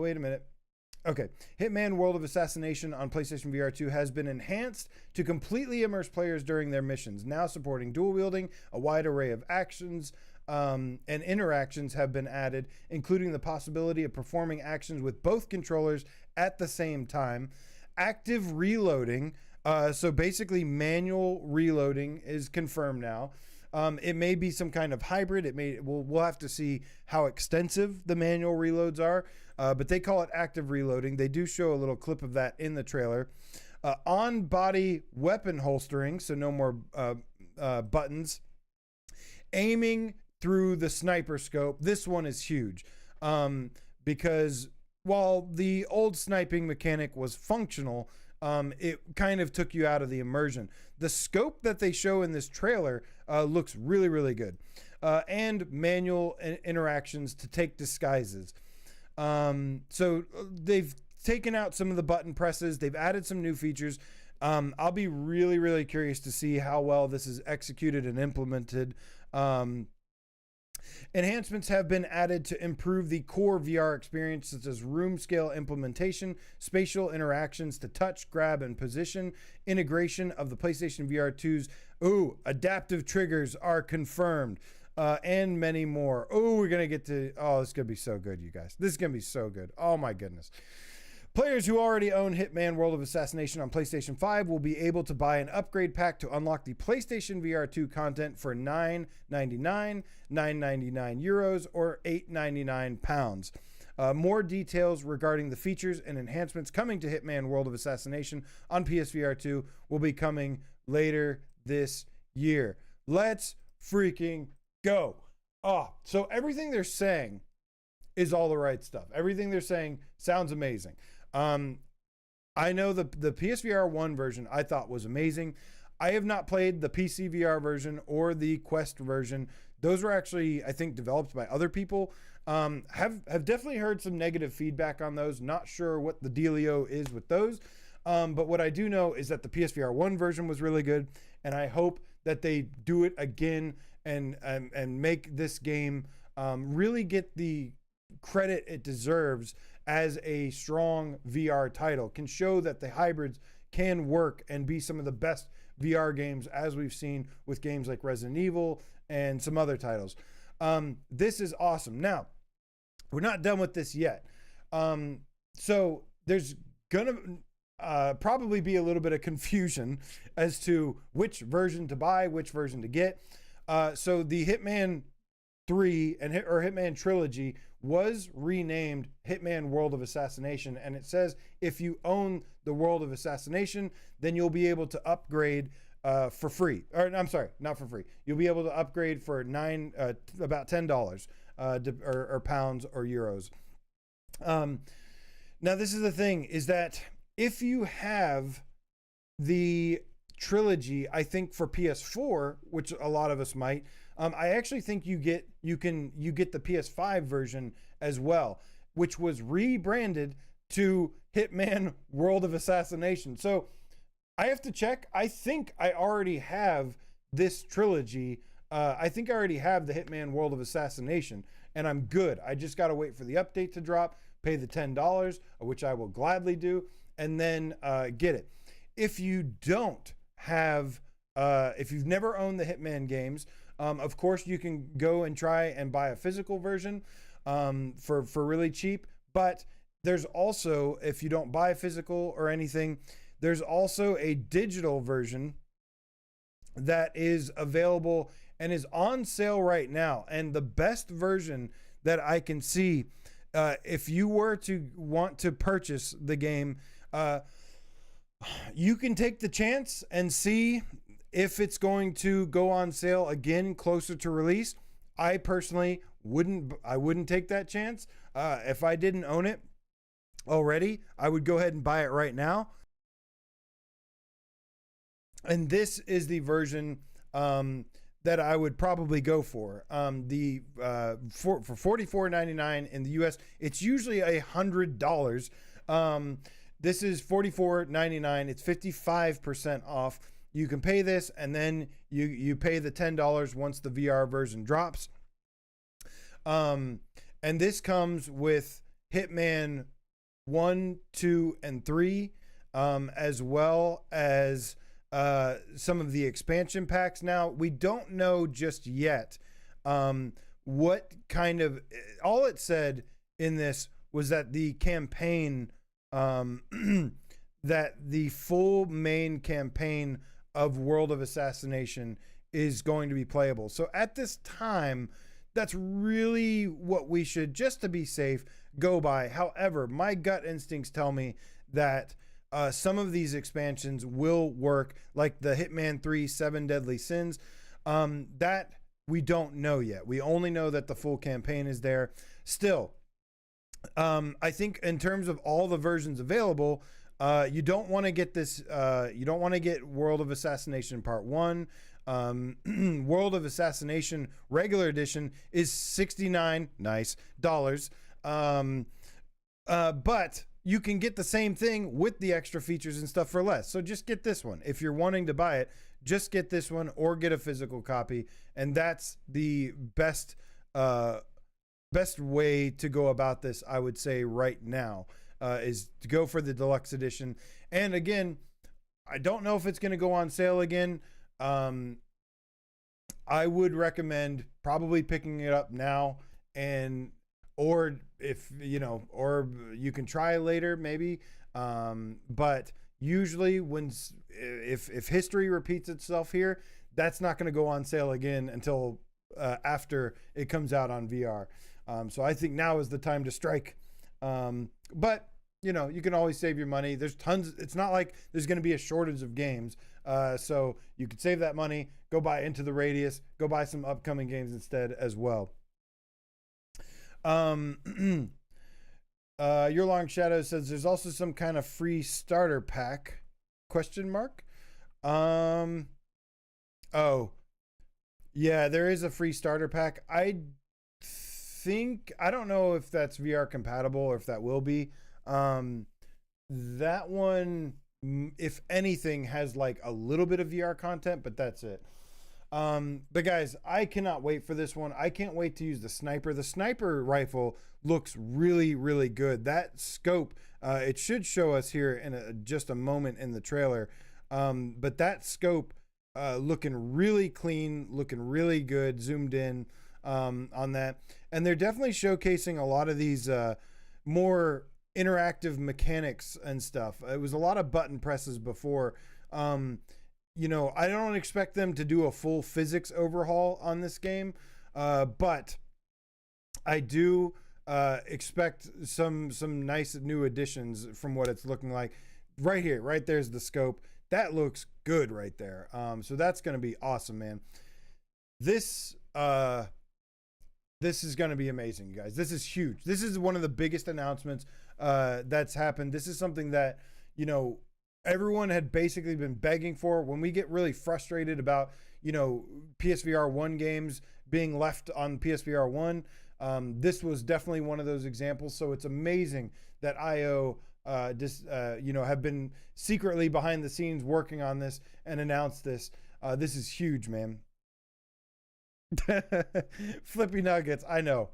wait a minute. Okay. Hitman World of Assassination on PlayStation VR2 has been enhanced to completely immerse players during their missions, now supporting dual wielding. A wide array of actions and interactions have been added, including the possibility of performing actions with both controllers at the same time. Active reloading, so basically manual reloading, is confirmed now. It may be some kind of hybrid. We'll have to see how extensive the manual reloads are, but they call it active reloading. They do show a little clip of that in the trailer. On-body weapon holstering, so no more buttons. Aiming through the sniper scope. This one is huge, because while the old sniping mechanic was functional, it kind of took you out of the immersion. The scope that they show in this trailer looks really, really good. And manual interactions to take disguises. So they've taken out some of the button presses. They've added some new features. I'll be really, really curious to see how well this is executed and implemented. Enhancements have been added to improve the core VR experience, such as room scale implementation, spatial interactions to touch, grab, and position, integration of the PlayStation VR2's adaptive triggers are confirmed, and many more. We're going to get to, this is going to be so good, you guys. This is going to be so good. Oh my goodness. Players who already own Hitman World of Assassination on PlayStation 5 will be able to buy an upgrade pack to unlock the PlayStation VR2 content for €9.99, €9.99, or £8.99. More details regarding the features and enhancements coming to Hitman World of Assassination on PSVR2 will be coming later this year. Let's freaking go. So everything they're saying is all the right stuff. Everything they're saying sounds amazing. I know the PSVR 1 version I thought was amazing. I have not played the PC VR version or the Quest version. Those were actually, I think, developed by other people. Have definitely heard some negative feedback on those. Not sure what the dealio is with those. But what I do know is that the PSVR 1 version was really good, and I hope that they do it again and make this game really get the credit it deserves as a strong VR title, can show that the hybrids can work and be some of the best VR games as we've seen with games like Resident Evil and some other titles. This is awesome. Now, we're not done with this yet. So there's gonna probably be a little bit of confusion as to which version to buy, which version to get. So the Hitman 3 or Hitman Trilogy was renamed Hitman World of Assassination, and it says if you own the World of Assassination, then you'll be able to upgrade for free. Or I'm sorry, not for free. You'll be able to upgrade for about $10 or pounds or euros. Now this is the thing, is that if you have the trilogy, I think for PS4, which a lot of us might, I actually think you get the PS5 version as well, which was rebranded to Hitman World of Assassination. So I have to check. I think I already have this trilogy. I think I already have the Hitman World of Assassination, and I'm good. I just got to wait for the update to drop, pay the $10, which I will gladly do, and then get it. If you don't have, if you've never owned the Hitman games, of course, you can go and try and buy a physical version for really cheap. But there's also, if you don't buy physical or anything, there's also a digital version that is available and is on sale right now. And the best version that I can see, if you were to want to purchase the game, you can take the chance and see if it's going to go on sale again closer to release. I personally wouldn't take that chance. If I didn't own it already, I would go ahead and buy it right now. And this is the version that I would probably go for. For $44.99 in the US, it's usually $100. This is $44.99. It's 55% off. You can pay this, and then you pay the $10 once the VR version drops. And this comes with Hitman 1, 2, and 3, as well as some of the expansion packs. Now, we don't know just yet what kind of... All it said in this was that the campaign, that the full main campaign of World of Assassination is going to be playable. So at this time, that's really what we should, just to be safe, go by. However, my gut instincts tell me that some of these expansions will work, like the Hitman 3 7 Deadly Sins. That we don't know yet. We only know that the full campaign is there. Still, I think in terms of all the versions available, you don't want to get this. You don't want to get World of Assassination Part 1. World of Assassination Regular Edition is $69 dollars. But you can get the same thing with the extra features and stuff for less. So just get this one. If you're wanting to buy it, just get this one or get a physical copy. And that's the best way to go about this, I would say, right now, is to go for the deluxe edition. And again, I don't know if it's going to go on sale again. I would recommend probably picking it up now, or if or you can try later maybe. But usually if history repeats itself here, that's not going to go on sale again until after it comes out on VR. So I think now is the time to strike. But you can always save your money. There's tons. It's not like there's going to be a shortage of games. So you could save that money, go buy Into the Radius, go buy some upcoming games instead as well. Your Long Shadow says there's also some kind of free starter pack, ? Oh, yeah, there is a free starter pack. I don't know if that's VR compatible or if that will be. That one, if anything, has like a little bit of VR content, but that's it. But guys, I cannot wait for this one. I can't wait to use the sniper. The sniper rifle looks really, really good. That scope, it should show us here in just a moment in the trailer. But that scope, looking really clean, looking really good, zoomed in, on that. And they're definitely showcasing a lot of these, more interactive mechanics and stuff. It was a lot of button presses before. I don't expect them to do a full physics overhaul on this game, but I do expect some nice new additions from what it's looking like. Right here, right there's the scope. That looks good right there. So that's going to be awesome, man. This is going to be amazing, you guys. This is huge. This is one of the biggest announcements that's happened. This is something that, everyone had basically been begging for. When we get really frustrated about, PSVR 1 games being left on PSVR 1, this was definitely one of those examples. So it's amazing that IO have been secretly behind the scenes working on this and announced this. This is huge, man. Flippy Nuggets. I know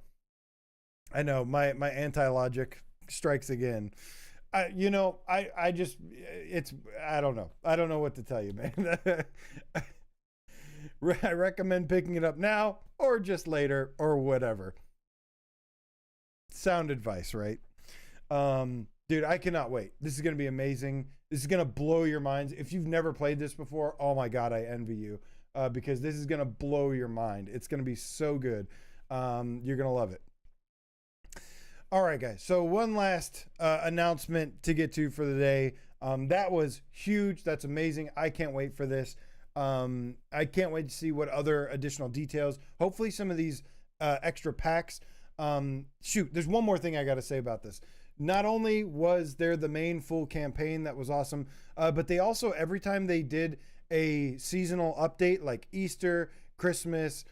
my anti-logic strikes again. I don't know what to tell you, man. I recommend picking it up now or just later or whatever. Sound advice, right? Dude, I cannot wait. This is going to be amazing. This is going to blow your minds. If you've never played this before, oh my God, I envy you, because this is going to blow your mind. It's going to be so good. You're going to love it. All right, guys. So one last announcement to get to for the day. That was huge. That's amazing. I can't wait for this. I can't wait to see what other additional details. Hopefully some of these extra packs. Shoot, there's one more thing I got to say about this. Not only was there the main full campaign that was awesome, but they also, every time they did a seasonal update like Easter, Christmas,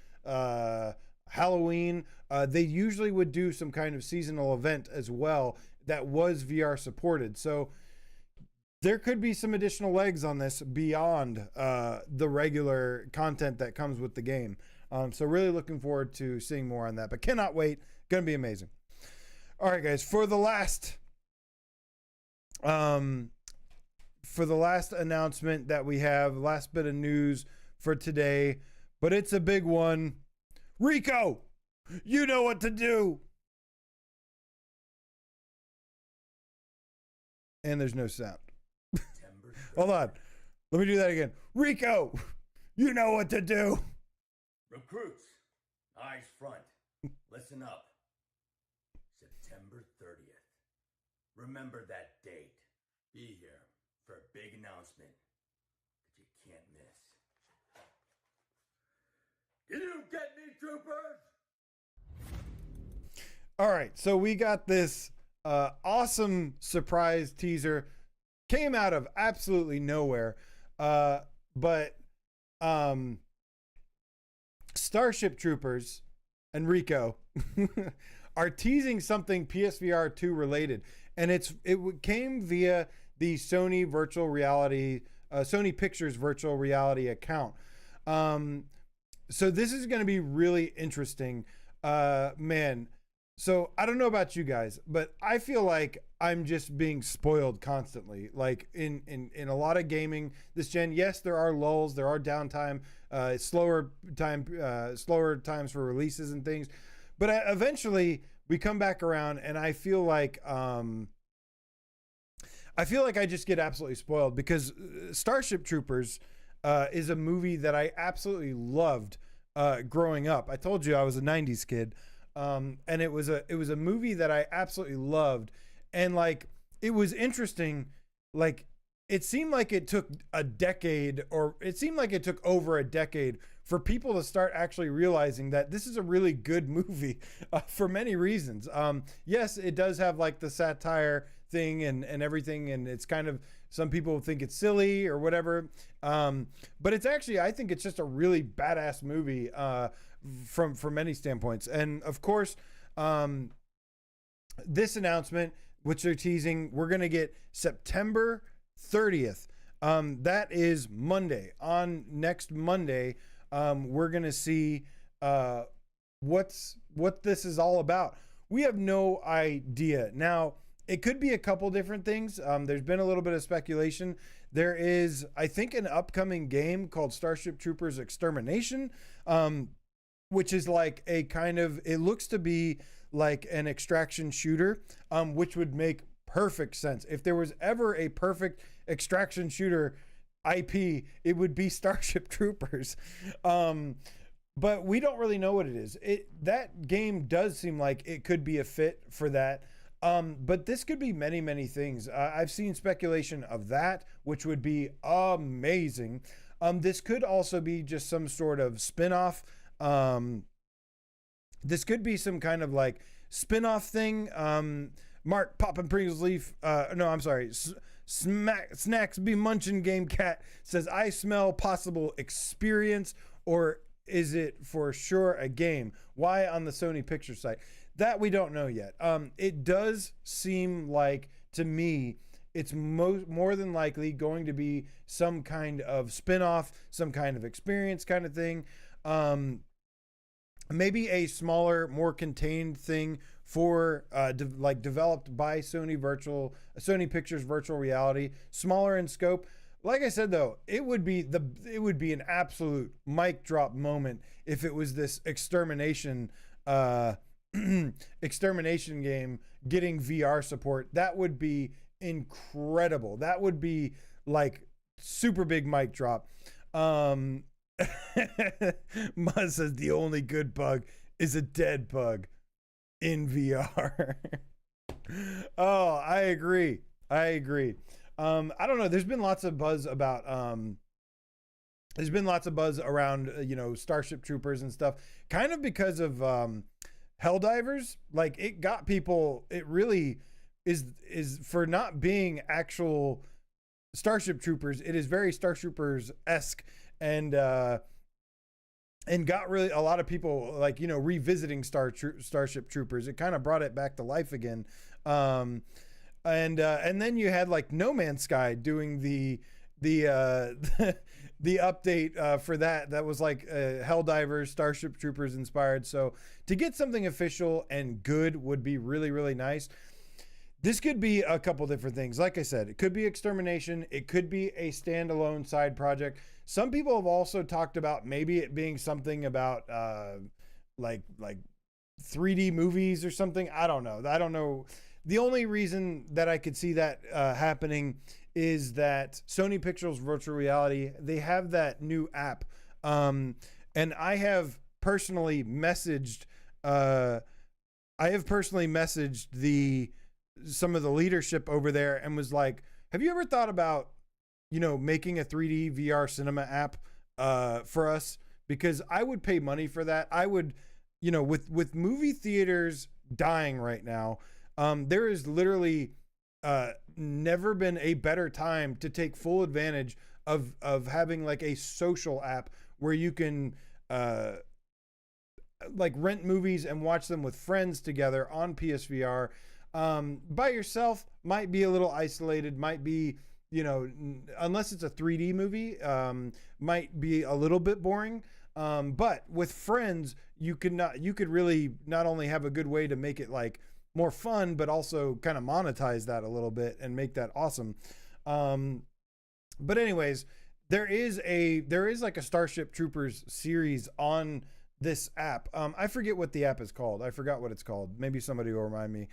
Halloween, they usually would do some kind of seasonal event as well that was VR supported. So there could be some additional legs on this beyond the regular content that comes with the game. So really looking forward to seeing more on that, but cannot wait. Gonna be amazing. All right, guys, for the last announcement that we have, last bit of news for today, but it's a big one. Rico, you know what to do. And there's no sound. Hold on. Let me do that again. Rico, you know what to do. Recruits, eyes front. Listen up. September 30th. Remember that date. Be here for a big announcement that you can't miss. Did you get me, troopers? All right, so we got this awesome surprise teaser. Came out of absolutely nowhere. But Starship Troopers and Rico are teasing something PSVR2 related. And it came via the Sony Pictures virtual reality account. So this is going to be really interesting, man. So I don't know about you guys, but I feel like I'm just being spoiled constantly. Like in a lot of gaming this gen, yes, there are lulls, there are downtime, slower times for releases and things, but eventually we come back around, and I feel like I just get absolutely spoiled because Starship Troopers is a movie that I absolutely loved growing up. I told you I was a 90s kid. And it was a movie that I absolutely loved. And like, it was interesting. Like, it seemed like it took a decade, or it seemed like it took over a decade for people to start actually realizing that this is a really good movie for many reasons. Yes, it does have like the satire thing and everything. And it's kind of, some people think it's silly or whatever. But it's actually, I think it's just a really badass movie, from many standpoints. And of course, this announcement, which they're teasing, we're going to get September 30th. That is Monday. On next Monday, we're going to see what this is all about. We have no idea. Now, it could be a couple different things. There's been a little bit of speculation. There is, I think, an upcoming game called Starship Troopers Extermination, which is like a kind of, it looks to be like an extraction shooter, which would make perfect sense. If there was ever a perfect extraction shooter IP, it would be Starship Troopers. But we don't really know what it is. That game does seem like it could be a fit for that. But this could be many, many things. I've seen speculation of that, which would be amazing. This could also be just some sort of spin-off. This could be some kind of like spin-off thing. Mark Poppin' Pringles Leaf, no, I'm sorry. Snacks Be Munchin' Game Cat says, I smell possible experience, or is it for sure a game? Why on the Sony Pictures site? That we don't know yet. It does seem like, to me, it's more than likely going to be some kind of spin-off, some kind of experience kind of thing. Maybe a smaller, more contained thing for developed by Sony Pictures virtual reality, smaller in scope. Like I said, though, it would be an absolute mic drop moment if it was this extermination game getting VR support. That would be incredible. That would be like super big mic drop. Muzz says the only good bug is a dead bug in VR. Oh, I agree. I don't know. There's been lots of buzz about there's been lots of buzz around, Starship Troopers and stuff, kind of because of Helldivers. Like, it got people, it really is for not being actual Starship Troopers, it is very Starship Troopers-esque, and got really a lot of people, like, revisiting Starship Troopers. It kind of brought it back to life again. And then you had like No Man's Sky doing the the update for that was like Helldivers, Starship Troopers inspired. So to get something official and good would be really, really nice. This could be a couple different things. Like I said, it could be Extermination. It could be a standalone side project. Some people have also talked about maybe it being something about like 3D movies or something. I don't know. The only reason that I could see that happening is that Sony Pictures Virtual Reality, they have that new app. And I have personally messaged some of the leadership over there and was like, have you ever thought about, making a 3D VR cinema app for us? Because I would pay money for that. I would, with movie theaters dying right now, there is literally never been a better time to take full advantage of having like a social app where you can like rent movies and watch them with friends together on PSVR. By yourself might be a little isolated, might be, unless it's a 3D movie, might be a little bit boring. But with friends, you could really not only have a good way to make it like more fun, but also kind of monetize that a little bit and make that awesome. But anyways, there is like a Starship Troopers series on this app. I forget what the app is called. I forgot what it's called. Maybe somebody will remind me.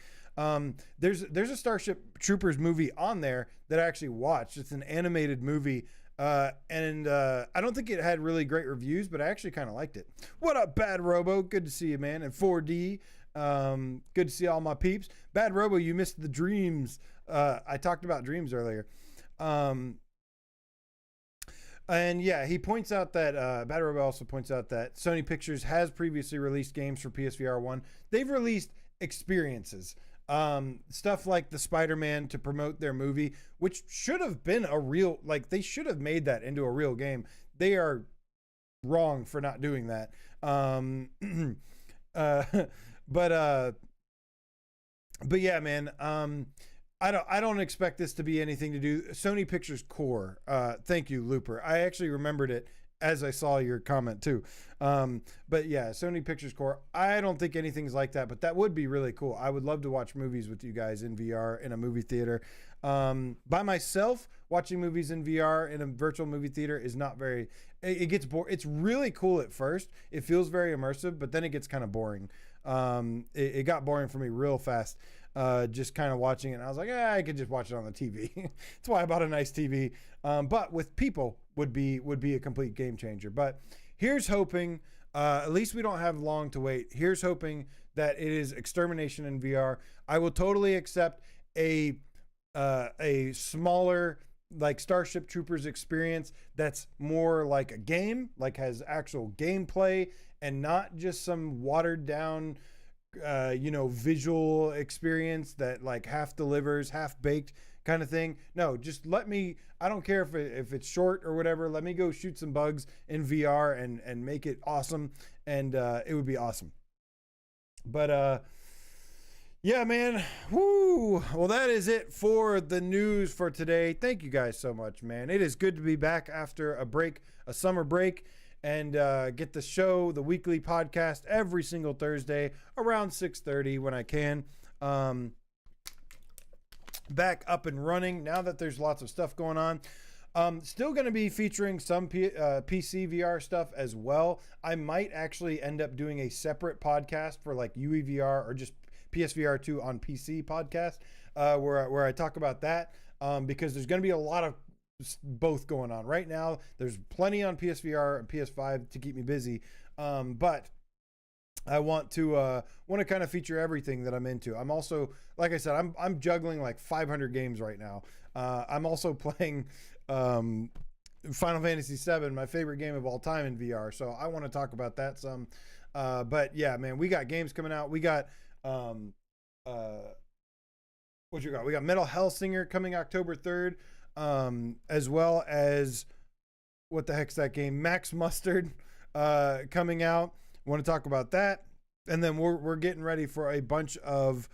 There's a Starship Troopers movie on there that I actually watched. It's an animated movie. And I don't think it had really great reviews, but I actually kind of liked it. What up, Bad Robo? Good to see you, man. And 4D. Good to see all my peeps. Bad Robo, you missed the dreams. I talked about dreams earlier. And yeah, he points out that Bad Robo also points out that Sony Pictures has previously released games for PSVR 1. They've released experiences. Stuff like the Spider-Man to promote their movie, which should have been a real, like, they should have made that into a real game. They are wrong for not doing that. But yeah, man, I don't expect this to be anything to do. Sony Pictures Core. Thank you, Looper. I actually remembered it as I saw your comment too. But yeah, Sony Pictures Core. I don't think anything's like that, but that would be really cool. I would love to watch movies with you guys in VR in a movie theater. By myself, watching movies in VR in a virtual movie theater is not very, it gets boring. It's really cool at first. It feels very immersive, but then it gets kind of boring. It got boring for me real fast. Just kind of watching it, and I was like, I could just watch it on the TV. That's why I bought a nice TV. But with people would be a complete game changer. But here's hoping, at least we don't have long to wait. Here's hoping that it is Extermination in VR. I will totally accept a smaller, like, Starship Troopers experience that's more like a game, like has actual gameplay and not just some watered down visual experience that like half delivers, half baked kind of thing. No, just let me, I don't care if it's short or whatever, let me go shoot some bugs in VR and make it awesome. And it would be awesome. But yeah, man. Woo. Well, that is it for the news for today. Thank you guys so much, man. It is good to be back after a summer break. And get the show, the weekly podcast, every single Thursday around 6:30 when I can. Back up and running now that there's lots of stuff going on. Still going to be featuring some PC VR stuff as well. I might actually end up doing a separate podcast for like UEVR or just PSVR2 on PC podcast where I talk about that because there's going to be a lot of both going on right now. There's plenty on PSVR and PS5 to keep me busy, but I want to kind of feature everything that I'm into. I'm also, like I said, I'm juggling like 500 games right now. I'm also playing Final Fantasy VII, my favorite game of all time in VR. So I want to talk about that some. But yeah, man, we got games coming out. We got what you got? We got Metal Hellsinger coming October 3rd, as well as what the heck's that game? Max Mustard coming out. Want to talk about that, and then we're getting ready for a bunch of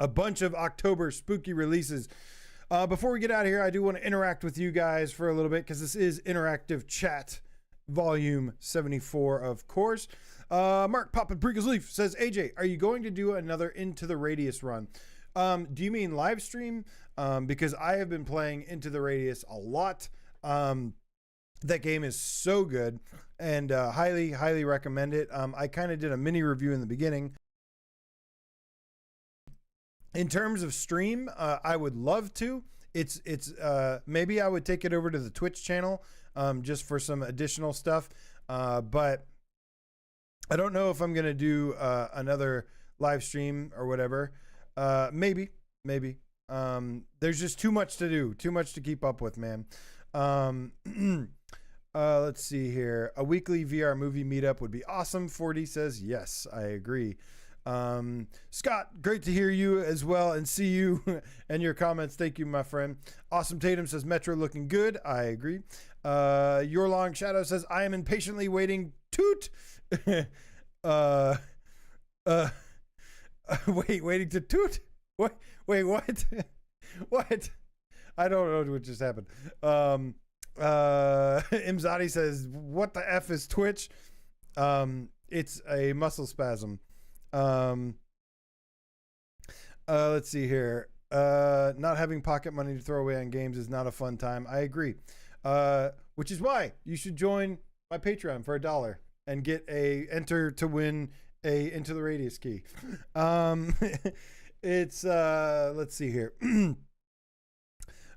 October spooky releases. Before we get out of here, I do want to interact with you guys for a little bit because this is Interactive Chat Volume 74, of course. Mark Poppin Prickles Leaf says, AJ, are you going to do another Into the Radius run? Do you mean live stream? Because I have been playing Into the Radius a lot. That game is so good and highly, highly recommend it. I kind of did a mini review in the beginning. In terms of stream, I would love to. It's maybe I would take it over to the Twitch channel just for some additional stuff. But I don't know if I'm going to do another live stream or whatever. Maybe. There's just too much to do, too much to keep up with, man. Let's see here. A weekly VR movie meetup would be awesome. 40 says, yes, I agree. Scott, great to hear you as well and see you and your comments. Thank you, my friend. Awesome Tatum says, Metro looking good. I agree. Your Long Shadow says, I am impatiently waiting. Toot. Waiting to toot. What? Wait, what? What? I don't know what just happened. Imzadi says, what the F is Twitch? It's a muscle spasm. Let's see here. Not having pocket money to throw away on games is not a fun time. I agree. Which is why you should join my Patreon for $1 and get enter to win a Into the Radius key. It's let's see here.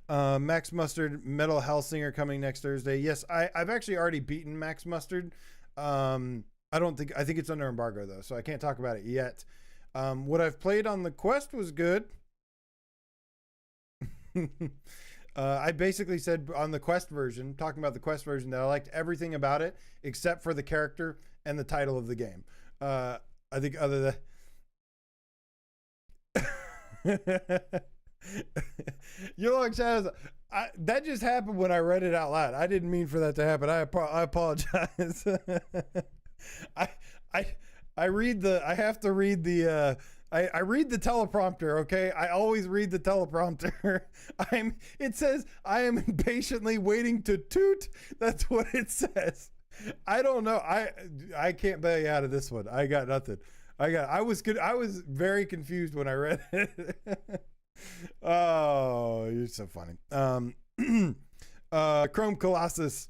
Max Mustard Metal Hellsinger coming next Thursday. Yes, I've actually already beaten Max Mustard. I think it's under embargo though, so I can't talk about it yet. What I've played on the Quest was good. I basically said on the Quest version, talking about the Quest version, that I liked everything about it except for the character and the title of the game. I think other than Your Long Shadows, that just happened when I read it out loud. I didn't mean for that to happen. I apologize. I read the teleprompter, okay? I always read the teleprompter. It says I am impatiently waiting to toot. That's what it says. I don't know. I can't bail you out of this one. I got nothing. I was very confused when I read it. Oh, you're so funny. Chrome Colossus.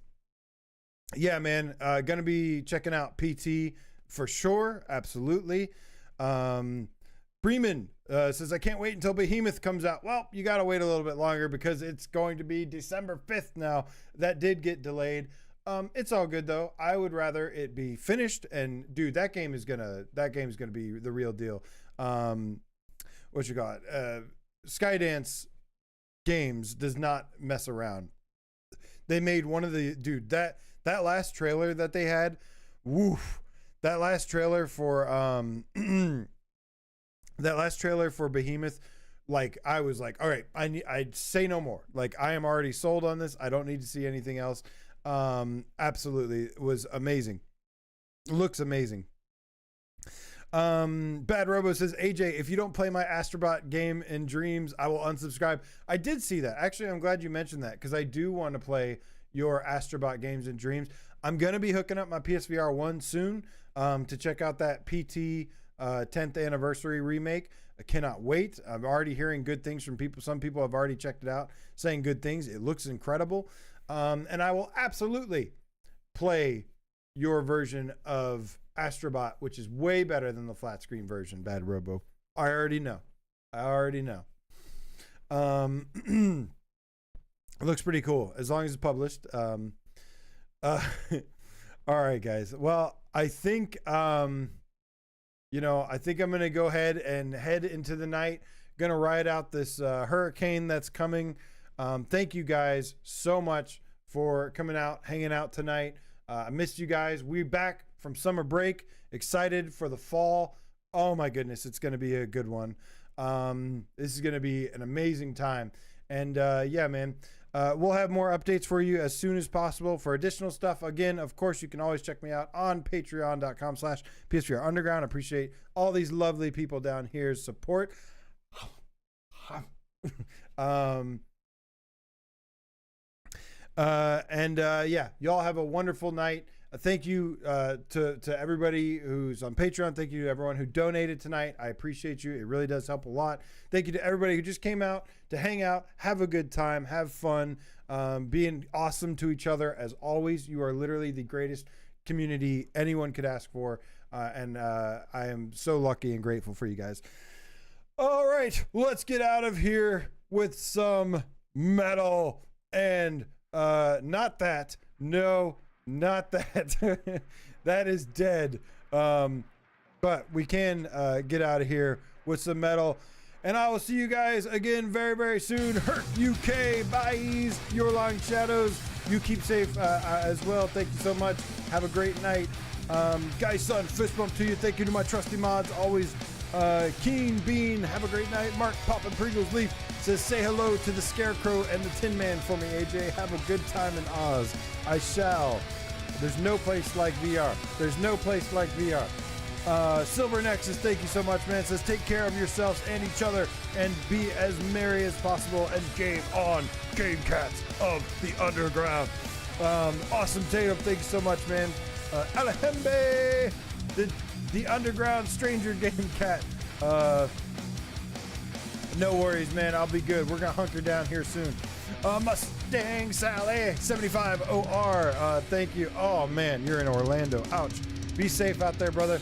Yeah, man. Gonna be checking out PT for sure. Absolutely. Bremen says, I can't wait until Behemoth comes out. Well, you got to wait a little bit longer because it's going to be December 5th now. That did get delayed. It's all good though. I would rather it be finished, and dude, that game is gonna be the real deal. What you got? Skydance Games does not mess around. They made one of the that last trailer that they had. Woof. That last trailer for Behemoth, like I was like, all right, I'd say no more. Like I am already sold on this. I don't need to see anything else. Absolutely, it was amazing. Looks amazing. Bad Robo says, AJ, if you don't play my Astrobot game in Dreams, I will unsubscribe. I did see that. Actually, I'm glad you mentioned that because I do want to play your Astrobot games in Dreams. I'm going to be hooking up my PSVR 1 soon to check out that PT 10th anniversary remake. I cannot wait. I'm already hearing good things from people. Some people have already checked it out, saying good things. It looks incredible. And I will absolutely play your version of Astrobot, which is way better than the flat screen version, Bad Robo. I already know. It looks pretty cool as long as it's published. All right, guys. Well, I think I think I'm gonna go ahead and head into the night. Gonna ride out this hurricane that's coming Thank you guys so much for coming out, hanging out tonight. I missed you guys. We're back from summer break, excited for the fall. Oh my goodness, it's going to be a good one. This is going to be an amazing time. And yeah, man, we'll have more updates for you as soon as possible. For additional stuff, again, of course, you can always check me out on patreon.com/PSVR Underground. I appreciate all these lovely people down here's support. Yeah, y'all have a wonderful night. Thank you to everybody who's on Patreon. Thank you to everyone who donated tonight. I appreciate you. It really does help a lot. Thank you to everybody who just came out to hang out, have a good time, have fun, being awesome to each other. As always, you are literally the greatest community anyone could ask for. And I am so lucky and grateful for you guys. All right, let's get out of here with some metal and not that. No, not that. That is dead. But we can get out of here with some metal. And I will see you guys again very, very soon. Hurt UK, bye. Your long shadows. You keep safe as well. Thank you so much. Have a great night. Guy Son, fist bump to you. Thank you to my trusty mods. Always Keen Bean. Have a great night. Mark Poppin' Pringles Leaf says, say hello to the Scarecrow and the Tin Man for me, AJ. Have a good time in Oz. I shall. There's no place like VR. There's no place like VR. Silver Nexus, thank you so much, man. Says, take care of yourselves and each other and be as merry as possible and game on, Game Cats of the Underground. Awesome Tatum, thank you so much, man. Alejembe, the Underground Stranger Game Cat. No worries, man. I'll be good. We're gonna hunker down here soon. Mustang Sally 75 OR. Thank you. Oh man, you're in Orlando. Ouch. Be safe out there, brother.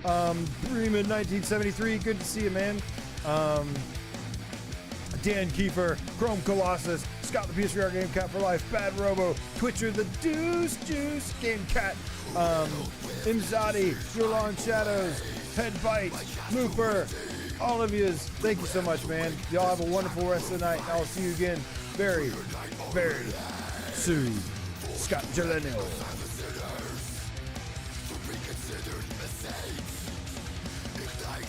Bremen 1973. Good to see you, man. Dan Kiefer, Chrome Colossus, Scott the PSVR Game Cat for Life, Bad Robo, Twitcher the Deuce Juice Game Cat, Imzadi, Your Long Shadows, Headbite, Looper, all of yous. Thank you so much, man. Y'all have a wonderful rest of the night. I'll see you again very, very soon. Scott Geleno. Reconsidered mistakes, ignite,